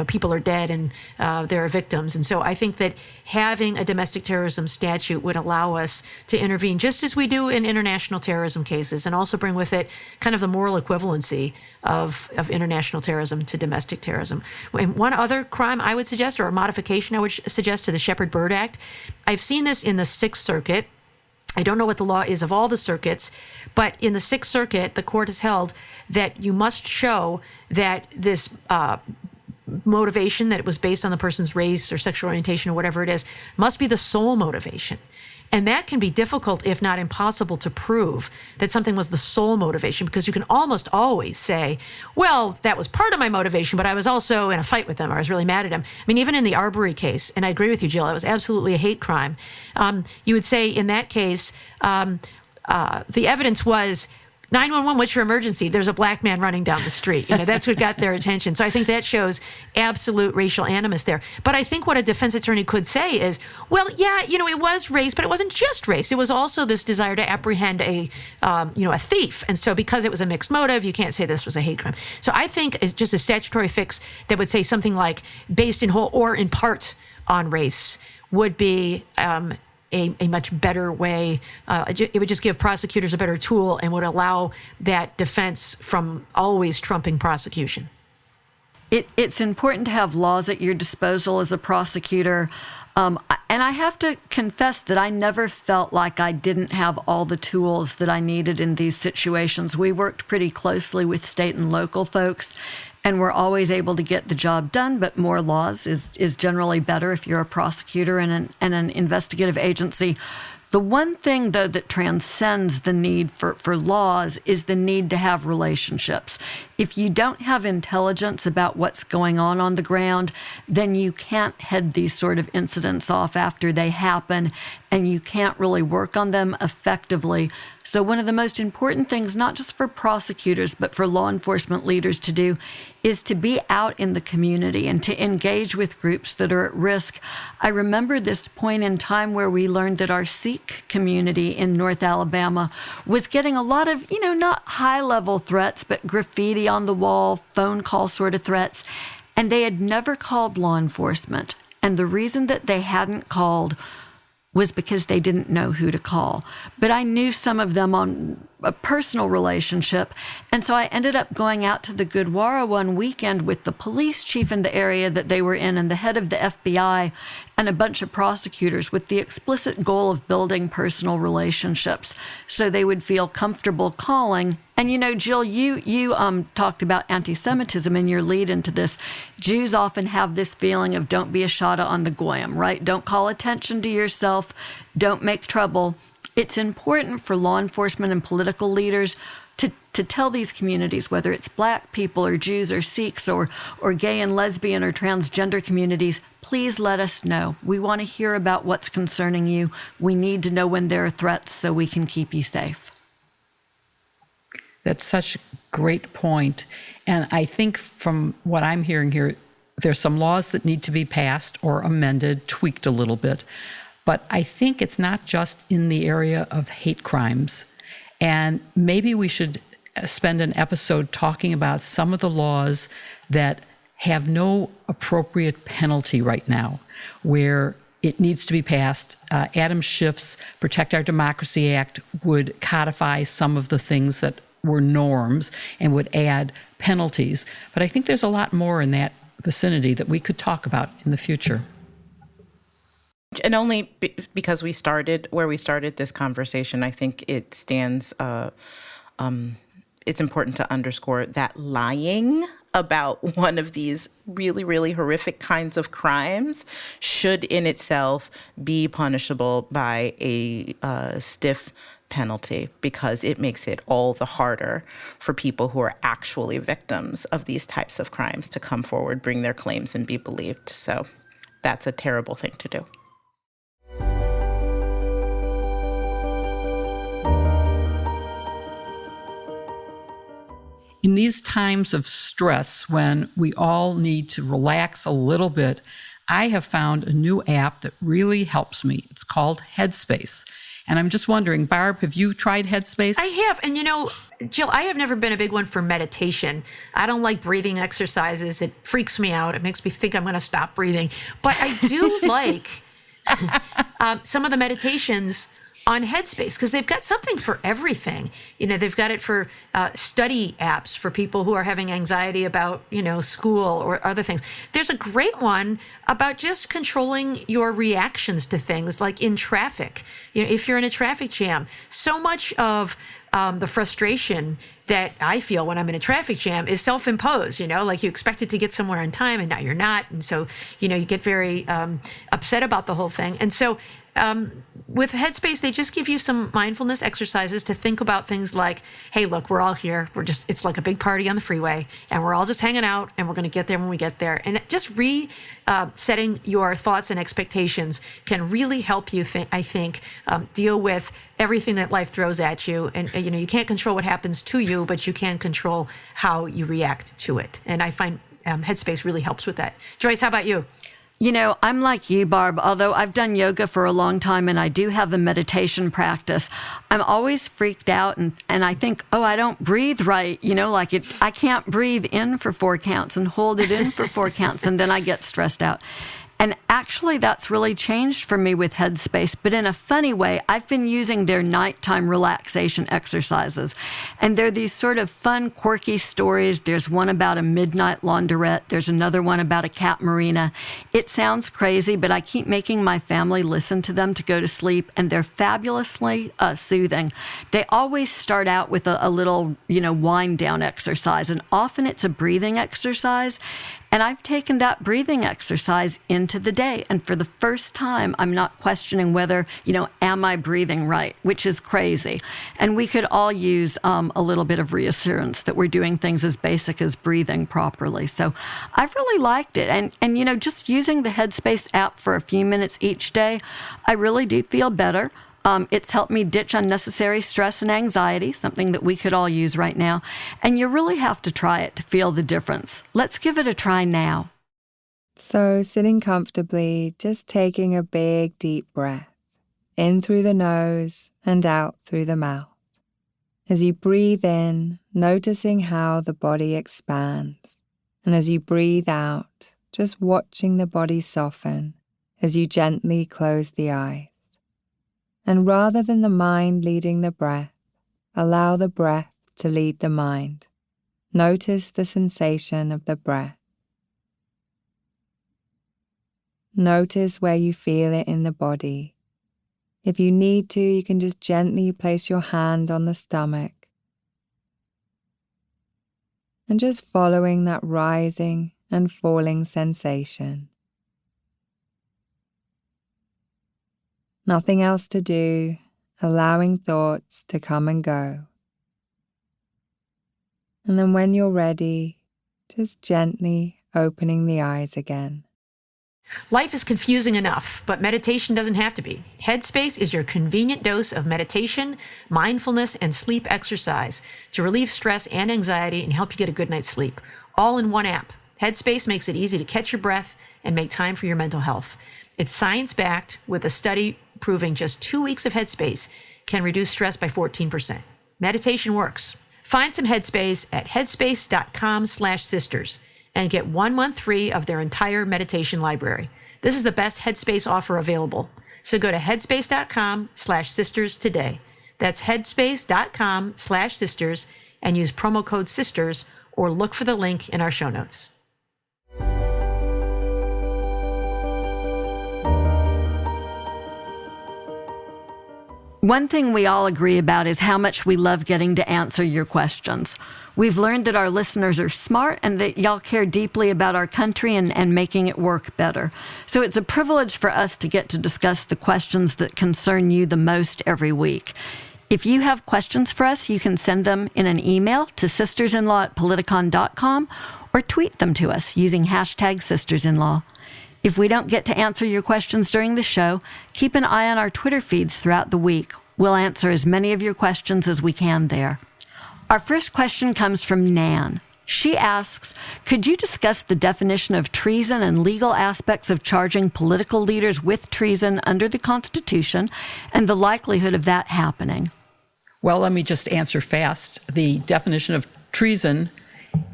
people are dead and there are victims. And so I think that having a domestic terrorism statute would allow us to intervene just as we do in international terrorism cases, and also bring with it kind of the moral equivalency of international terrorism to domestic terrorism. And one other crime I would suggest, or a modification I would suggest to the Shepard-Byrd Act, I've seen this in the Sixth Circuit. I don't know what the law is of all the circuits, but in the Sixth Circuit, the court has held that you must show that this motivation, that it was based on the person's race or sexual orientation or whatever it is, must be the sole motivation. And that can be difficult, if not impossible, to prove that something was the sole motivation, because you can almost always say, well, that was part of my motivation, but I was also in a fight with them, or I was really mad at them. I mean, even in the Arbery case, and I agree with you, Jill, it was absolutely a hate crime. You would say in that case, the evidence was 911, what's your emergency? There's a black man running down the street. That's what got their attention. So I think that shows absolute racial animus there. But I think what a defense attorney could say is, well, yeah, it was race, but it wasn't just race. It was also this desire to apprehend a thief. And so because it was a mixed motive, you can't say this was a hate crime. So I think it's just a statutory fix that would say something like based in whole or in part on race would be a much better way. It would just give prosecutors a better tool and would allow that defense from always trumping prosecution. It's important to have laws at your disposal as a prosecutor. And I have to confess that I never felt like I didn't have all the tools that I needed in these situations. We worked pretty closely with state and local folks, and we're always able to get the job done, but more laws is generally better if you're a prosecutor and an investigative agency. The one thing, though, that transcends the need for laws is the need to have relationships. If you don't have intelligence about what's going on the ground, then you can't head these sort of incidents off after they happen, and you can't really work on them effectively. So one of the most important things, not just for prosecutors, but for law enforcement leaders to do, is to be out in the community and to engage with groups that are at risk. I remember this point in time where we learned that our Sikh community in North Alabama was getting a lot of, not high-level threats, but graffiti on the wall, phone call sort of threats, and they had never called law enforcement. And the reason that they hadn't called was because they didn't know who to call. But I knew some of them on a personal relationship, and so I ended up going out to the Gurdwara one weekend with the police chief in the area that they were in and the head of the FBI and a bunch of prosecutors with the explicit goal of building personal relationships so they would feel comfortable calling. And Jill, you talked about anti-Semitism in your lead into this. Jews often have this feeling of don't be a shada on the goyim, right? Don't call attention to yourself. Don't make trouble. It's important for law enforcement and political leaders to tell these communities, whether it's Black people or Jews or Sikhs or gay and lesbian or transgender communities, please let us know. We want to hear about what's concerning you. We need to know when there are threats so we can keep you safe. That's such a great point. And I think from what I'm hearing here, there's some laws that need to be passed or amended, tweaked a little bit. But I think it's not just in the area of hate crimes. And maybe we should spend an episode talking about some of the laws that have no appropriate penalty right now, where it needs to be passed. Adam Schiff's Protect Our Democracy Act would codify some of the things that were norms and would add penalties. But I think there's a lot more in that vicinity that we could talk about in the future. And only because we started where we started this conversation, I think it stands, it's important to underscore that lying about one of these really, really horrific kinds of crimes should in itself be punishable by a stiff penalty, because it makes it all the harder for people who are actually victims of these types of crimes to come forward, bring their claims, and be believed. So that's a terrible thing to do. In these times of stress, when we all need to relax a little bit, I have found a new app that really helps me. It's called Headspace. And I'm just wondering, Barb, have you tried Headspace? I have. And Jill, I have never been a big one for meditation. I don't like breathing exercises. It freaks me out. It makes me think I'm going to stop breathing. But I do like some of the meditations on Headspace, because they've got something for everything. They've got it for study apps for people who are having anxiety about, school or other things. There's a great one about just controlling your reactions to things, like in traffic. If you're in a traffic jam, so much of the frustration that I feel when I'm in a traffic jam is self-imposed, like you expected to get somewhere on time and now you're not. And so, you get very upset about the whole thing. And so with Headspace, they just give you some mindfulness exercises to think about things like, hey, look, we're all here. It's like a big party on the freeway and we're all just hanging out and we're going to get there when we get there. And just setting your thoughts and expectations can really help you, I think, deal with everything that life throws at you. And, you can't control what happens to you, but you can control how you react to it. And I find Headspace really helps with that. Joyce, how about you? I'm like you, Barb. Although I've done yoga for a long time and I do have a meditation practice, I'm always freaked out and I think, I don't breathe right. I can't breathe in for 4 counts and hold it in for 4 counts, and then I get stressed out. And actually, that's really changed for me with Headspace. But in a funny way, I've been using their nighttime relaxation exercises. And they're these sort of fun, quirky stories. There's one about a midnight laundrette. There's another one about a cat marina. It sounds crazy, but I keep making my family listen to them to go to sleep. And they're fabulously soothing. They always start out with a little, wind down exercise. And often it's a breathing exercise. And I've taken that breathing exercise into the day. And for the first time, I'm not questioning whether, am I breathing right, which is crazy. And we could all use a little bit of reassurance that we're doing things as basic as breathing properly. So I've really liked it. And just using the Headspace app for a few minutes each day, I really do feel better. It's helped me ditch unnecessary stress and anxiety, something that we could all use right now. And you really have to try it to feel the difference. Let's give it a try now. So sitting comfortably, just taking a big, deep breath, in through the nose and out through the mouth. As you breathe in, noticing how the body expands. And as you breathe out, just watching the body soften as you gently close the eyes. And rather than the mind leading the breath, allow the breath to lead the mind. Notice the sensation of the breath. Notice where you feel it in the body. If you need to, you can just gently place your hand on the stomach. And just following that rising and falling sensation. Nothing else to do, allowing thoughts to come and go. And then when you're ready, just gently opening the eyes again. Life is confusing enough, but meditation doesn't have to be. Headspace is your convenient dose of meditation, mindfulness, and sleep exercise to relieve stress and anxiety and help you get a good night's sleep, all in one app. Headspace makes it easy to catch your breath and make time for your mental health. It's science-backed with a study proving just 2 weeks of Headspace can reduce stress by 14%. Meditation works. Find some Headspace at headspace.com/sisters and get 1 month free of their entire meditation library. This is the best Headspace offer available. So go to headspace.com/sisters today. That's headspace.com/sisters and use promo code SISTERS or look for the link in our show notes. One thing we all agree about is how much we love getting to answer your questions. We've learned that our listeners are smart and that y'all care deeply about our country and making it work better. So it's a privilege for us to get to discuss the questions that concern you the most every week. If you have questions for us, you can send them in an email to sistersinlaw@politicon.com or tweet them to us using hashtag sistersinlaw. If we don't get to answer your questions during the show, keep an eye on our Twitter feeds throughout the week. We'll answer as many of your questions as we can there. Our first question comes from Nan. She asks, could you discuss the definition of treason and legal aspects of charging political leaders with treason under the Constitution and the likelihood of that happening? Well, let me just answer fast. The definition of treason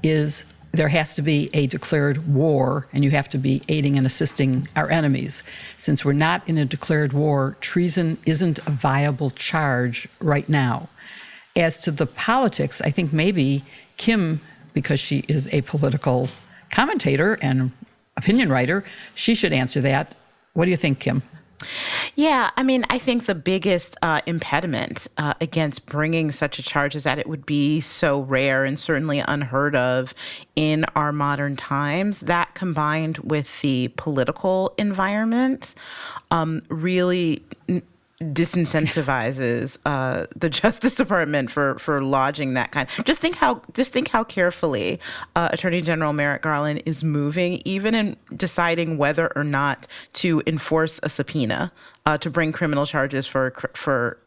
is there has to be a declared war, and you have to be aiding and assisting our enemies. Since we're not in a declared war, treason isn't a viable charge right now. As to the politics, I think maybe Kim, because she is a political commentator and opinion writer, she should answer that. What do you think, Kim? Yeah, I mean, I think the biggest impediment against bringing such a charge is that it would be so rare and certainly unheard of in our modern times. That combined with the political environment really disincentivizes the Justice Department for lodging that kind. Just think how carefully Attorney General Merrick Garland is moving, even in deciding whether or not to enforce a subpoena to bring criminal charges for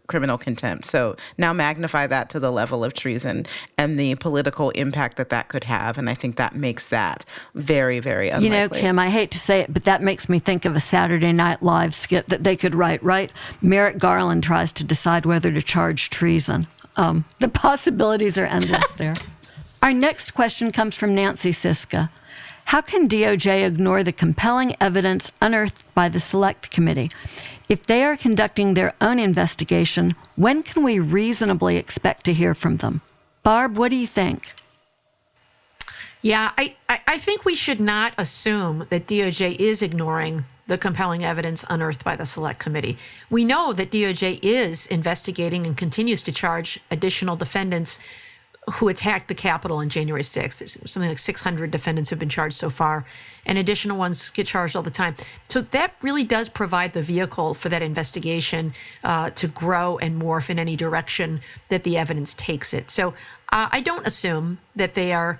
criminal contempt. So now magnify that to the level of treason and the political impact that could have. And I think that makes that very, very unlikely. You know, Kim, I hate to say it, but that makes me think of a Saturday Night Live skit that they could write, right? Merrick Garland tries to decide whether to charge treason. The possibilities are endless there. Our next question comes from Nancy Siska. How can DOJ ignore the compelling evidence unearthed by the Select Committee? If they are conducting their own investigation, when can we reasonably expect to hear from them? Barb, what do you think? Yeah, I think we should not assume that DOJ is ignoring the compelling evidence unearthed by the Select Committee. We know that DOJ is investigating and continues to charge additional defendants who attacked the Capitol on January 6th. There's something like 600 defendants have been charged so far, and additional ones get charged all the time. So that really does provide the vehicle for that investigation to grow and morph in any direction that the evidence takes it. So I don't assume that they are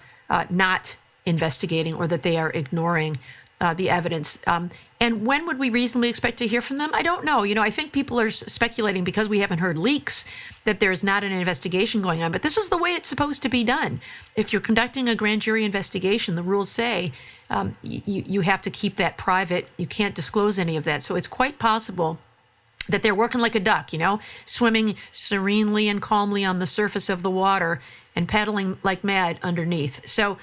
not investigating or that they are ignoring the evidence. And when would we reasonably expect to hear from them? I don't know. You know, I think people are speculating because we haven't heard leaks that there's not an investigation going on. But this is the way it's supposed to be done. If you're conducting a grand jury investigation, the rules say you have to keep that private. You can't disclose any of that. So it's quite possible that they're working like a duck, you know, swimming serenely and calmly on the surface of the water and paddling like mad underneath. So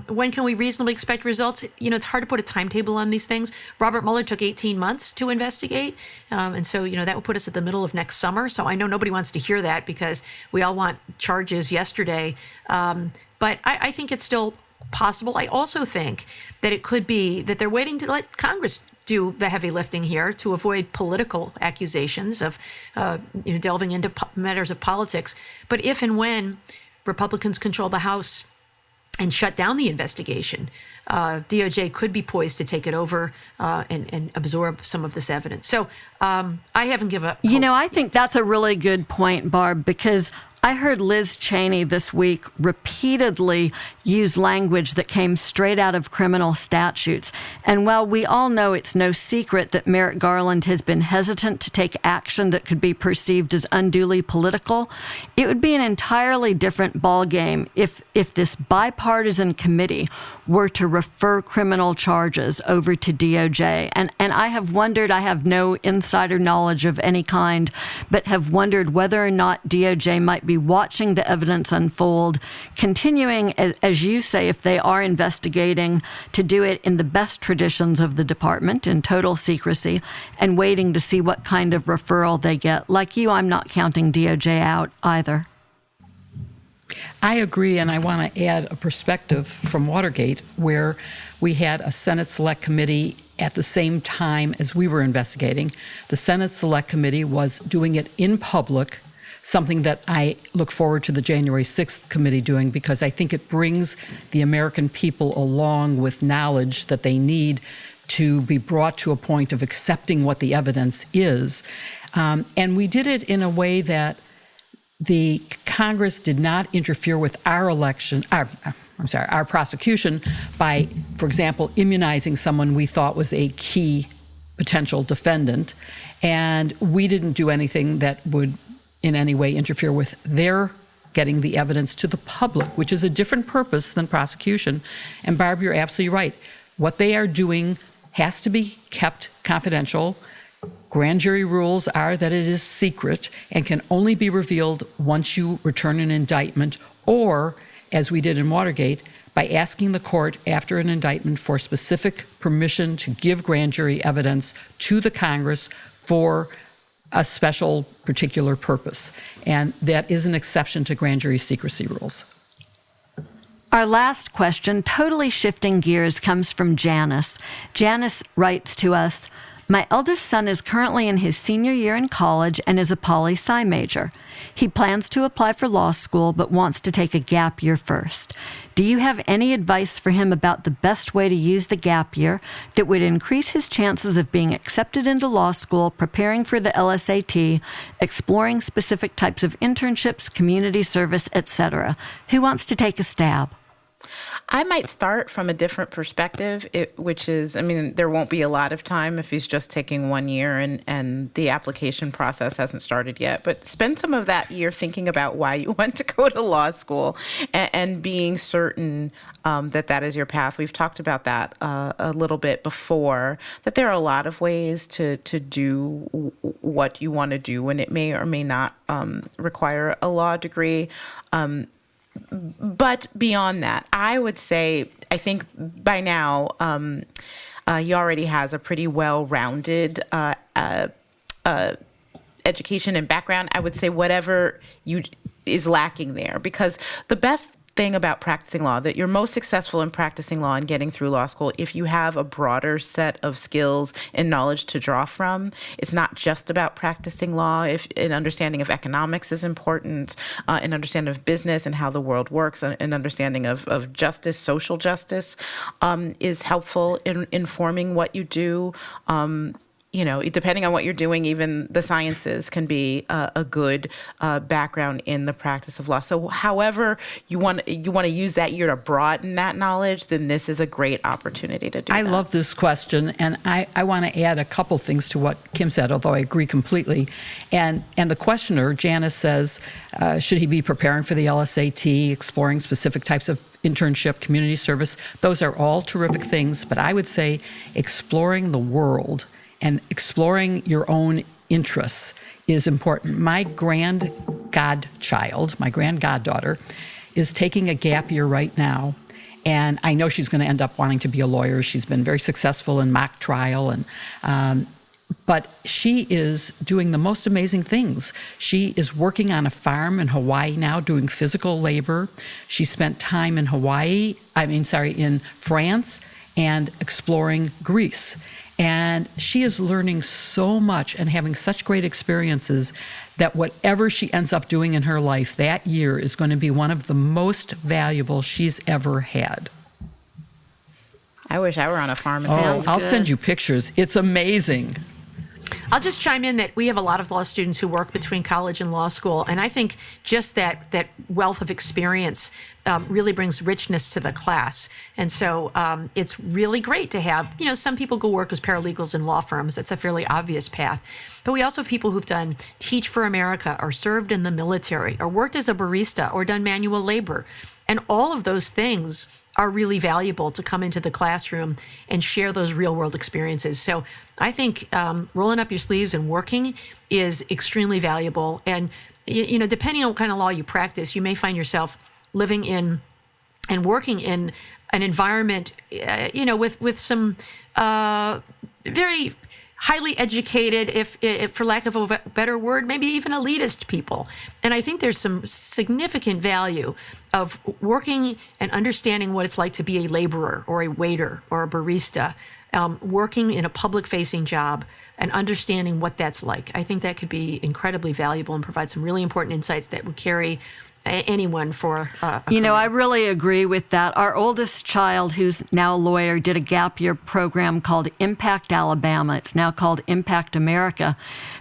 when can we reasonably expect results? You know, it's hard to put a timetable on these things. Robert Mueller took 18 months to investigate. And so, you know, that would put us at the middle of next summer. So I know nobody wants to hear that because we all want charges yesterday. But I think it's still possible. I also think that it could be that they're waiting to let Congress do the heavy lifting here to avoid political accusations of, you know, delving into matters of politics. But if and when Republicans control the House and shut down the investigation, DOJ could be poised to take it over and absorb some of this evidence. So I haven't given up hope. You know, I think that's a really good point, Barb, because I heard Liz Cheney this week repeatedly use language that came straight out of criminal statutes. And while we all know it's no secret that Merrick Garland has been hesitant to take action that could be perceived as unduly political, it would be an entirely different ballgame if this bipartisan committee were to refer criminal charges over to DOJ. And I have wondered, I have no insider knowledge of any kind, but have wondered whether or not DOJ might be watching the evidence unfold, continuing, as you say, if they are investigating, to do it in the best traditions of the department, in total secrecy, and waiting to see what kind of referral they get. Like you, I'm not counting DOJ out either. I agree, and I want to add a perspective from Watergate, where we had a Senate Select Committee at the same time as we were investigating. The Senate Select Committee was doing it in public, something that I look forward to the January 6th committee doing, because I think it brings the American people along with knowledge that they need to be brought to a point of accepting what the evidence is. And we did it in a way that the Congress did not interfere with our prosecution by, for example, immunizing someone we thought was a key potential defendant. And we didn't do anything that would in any way interfere with their getting the evidence to the public, which is a different purpose than prosecution. And Barb, you're absolutely right. What they are doing has to be kept confidential. Grand jury rules are that it is secret and can only be revealed once you return an indictment, or, as we did in Watergate, by asking the court after an indictment for specific permission to give grand jury evidence to the Congress for a special particular purpose. And that is an exception to grand jury secrecy rules. Our last question, totally shifting gears, comes from Janice. Janice writes to us, "My eldest son is currently in his senior year in college and is a poli-sci major. He plans to apply for law school but wants to take a gap year first. Do you have any advice for him about the best way to use the gap year that would increase his chances of being accepted into law school, preparing for the LSAT, exploring specific types of internships, community service, etc.? Who wants to take a stab?" I might start from a different perspective, which is, there won't be a lot of time if he's just taking 1 year and the application process hasn't started yet. But spend some of that year thinking about why you want to go to law school and being certain that is your path. We've talked about that a little bit before, that there are a lot of ways to do what you want to do, and it may or may not require a law degree. But beyond that, I would say, I think by now he already has a pretty well-rounded education and background. I would say whatever is lacking there, because the best thing about practicing law, that you're most successful in practicing law and getting through law school if you have a broader set of skills and knowledge to draw from. It's not just about practicing law. If an understanding of economics is important, an understanding of business and how the world works, an understanding of justice, social justice, is helpful in informing what you do. Depending on what you're doing, even the sciences can be a good background in the practice of law. So however you want to use that year to broaden that knowledge, then this is a great opportunity to do that. I love this question, and I want to add a couple things to what Kim said, although I agree completely. And the questioner, Janice, says, should he be preparing for the LSAT, exploring specific types of internship, community service? Those are all terrific things, but I would say exploring the world and exploring your own interests is important. My grand goddaughter, is taking a gap year right now, and I know she's going to end up wanting to be a lawyer. She's been very successful in mock trial, and but she is doing the most amazing things. She is working on a farm in Hawaii now, doing physical labor. She spent time in in France, and exploring Greece. And she is learning so much and having such great experiences that whatever she ends up doing in her life that year is going to be one of the most valuable she's ever had. I wish I were on a farm. I'll send you pictures. It's amazing. I'll just chime in that we have a lot of law students who work between college and law school, and I think just that wealth of experience really brings richness to the class. And so it's really great to have, some people go work as paralegals in law firms. That's a fairly obvious path. But we also have people who've done Teach for America or served in the military or worked as a barista or done manual labor. And all of those things are really valuable to come into the classroom and share those real world experiences. So I think rolling up your sleeves and working is extremely valuable. And, depending on what kind of law you practice, you may find yourself living in and working in an environment, with some very highly educated, if for lack of a better word, maybe even elitist people. And I think there's some significant value of working and understanding what it's like to be a laborer or a waiter or a barista, working in a public-facing job and understanding what that's like. I think that could be incredibly valuable and provide some really important insights that would carry anyone for a career. I really agree with that. Our oldest child, who's now a lawyer, did a gap year program called Impact Alabama. It's now called Impact America.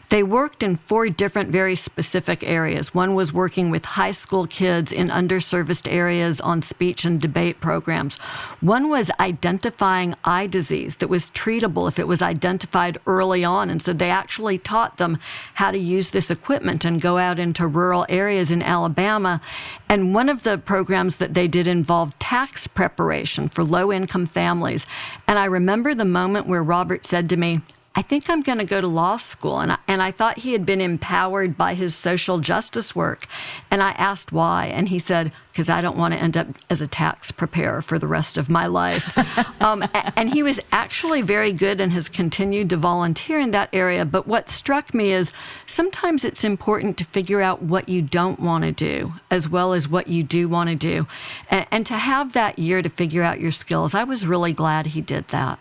They worked in 4 different, very specific areas. One was working with high school kids in underserviced areas on speech and debate programs. One was identifying eye disease that was treatable if it was identified early on. And so they actually taught them how to use this equipment and go out into rural areas in Alabama. And one of the programs that they did involved tax preparation for low-income families. And I remember the moment where Robert said to me, I think I'm going to go to law school. And I thought he had been empowered by his social justice work. And I asked why. And he said, because I don't want to end up as a tax preparer for the rest of my life. And he was actually very good and has continued to volunteer in that area. But what struck me is sometimes it's important to figure out what you don't want to do as well as what you do want to do. And to have that year to figure out your skills, I was really glad he did that.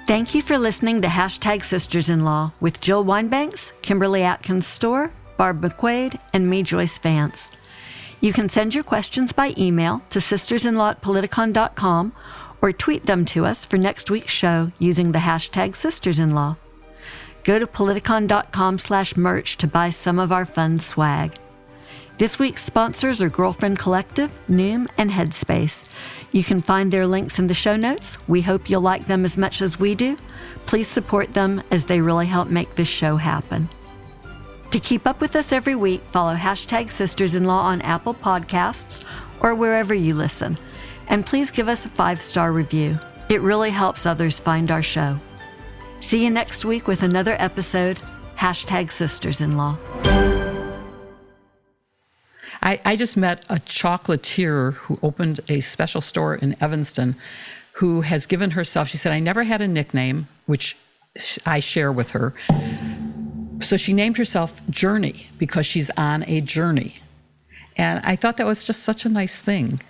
Thank you for listening to #Sisters-in-Law with Jill Winebanks, Kimberly Atkins-Storr, Barb McQuaid, and me, Joyce Vance. You can send your questions by email to sistersinlaw@politicon.com or tweet them to us for next week's show using the #Sisters-in-Law. Go to politicon.com/merch to buy some of our fun swag. This week's sponsors are Girlfriend Collective, Noom, and Headspace. You can find their links in the show notes. We hope you'll like them as much as we do. Please support them as they really help make this show happen. To keep up with us every week, follow #Sisters-in-Law on Apple Podcasts or wherever you listen. And please give us a 5-star review. It really helps others find our show. See you next week with another episode, #Sisters-in-Law. I just met a chocolatier who opened a special store in Evanston who has given herself, she said, I never had a nickname, which I share with her. So she named herself Journey because she's on a journey. And I thought that was just such a nice thing.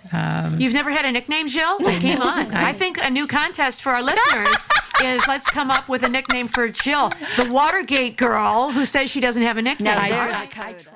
You've never had a nickname, Jill? Well, game on. I think a new contest for our listeners is let's come up with a nickname for Jill, the Watergate girl who says she doesn't have a nickname. Now, there's a code.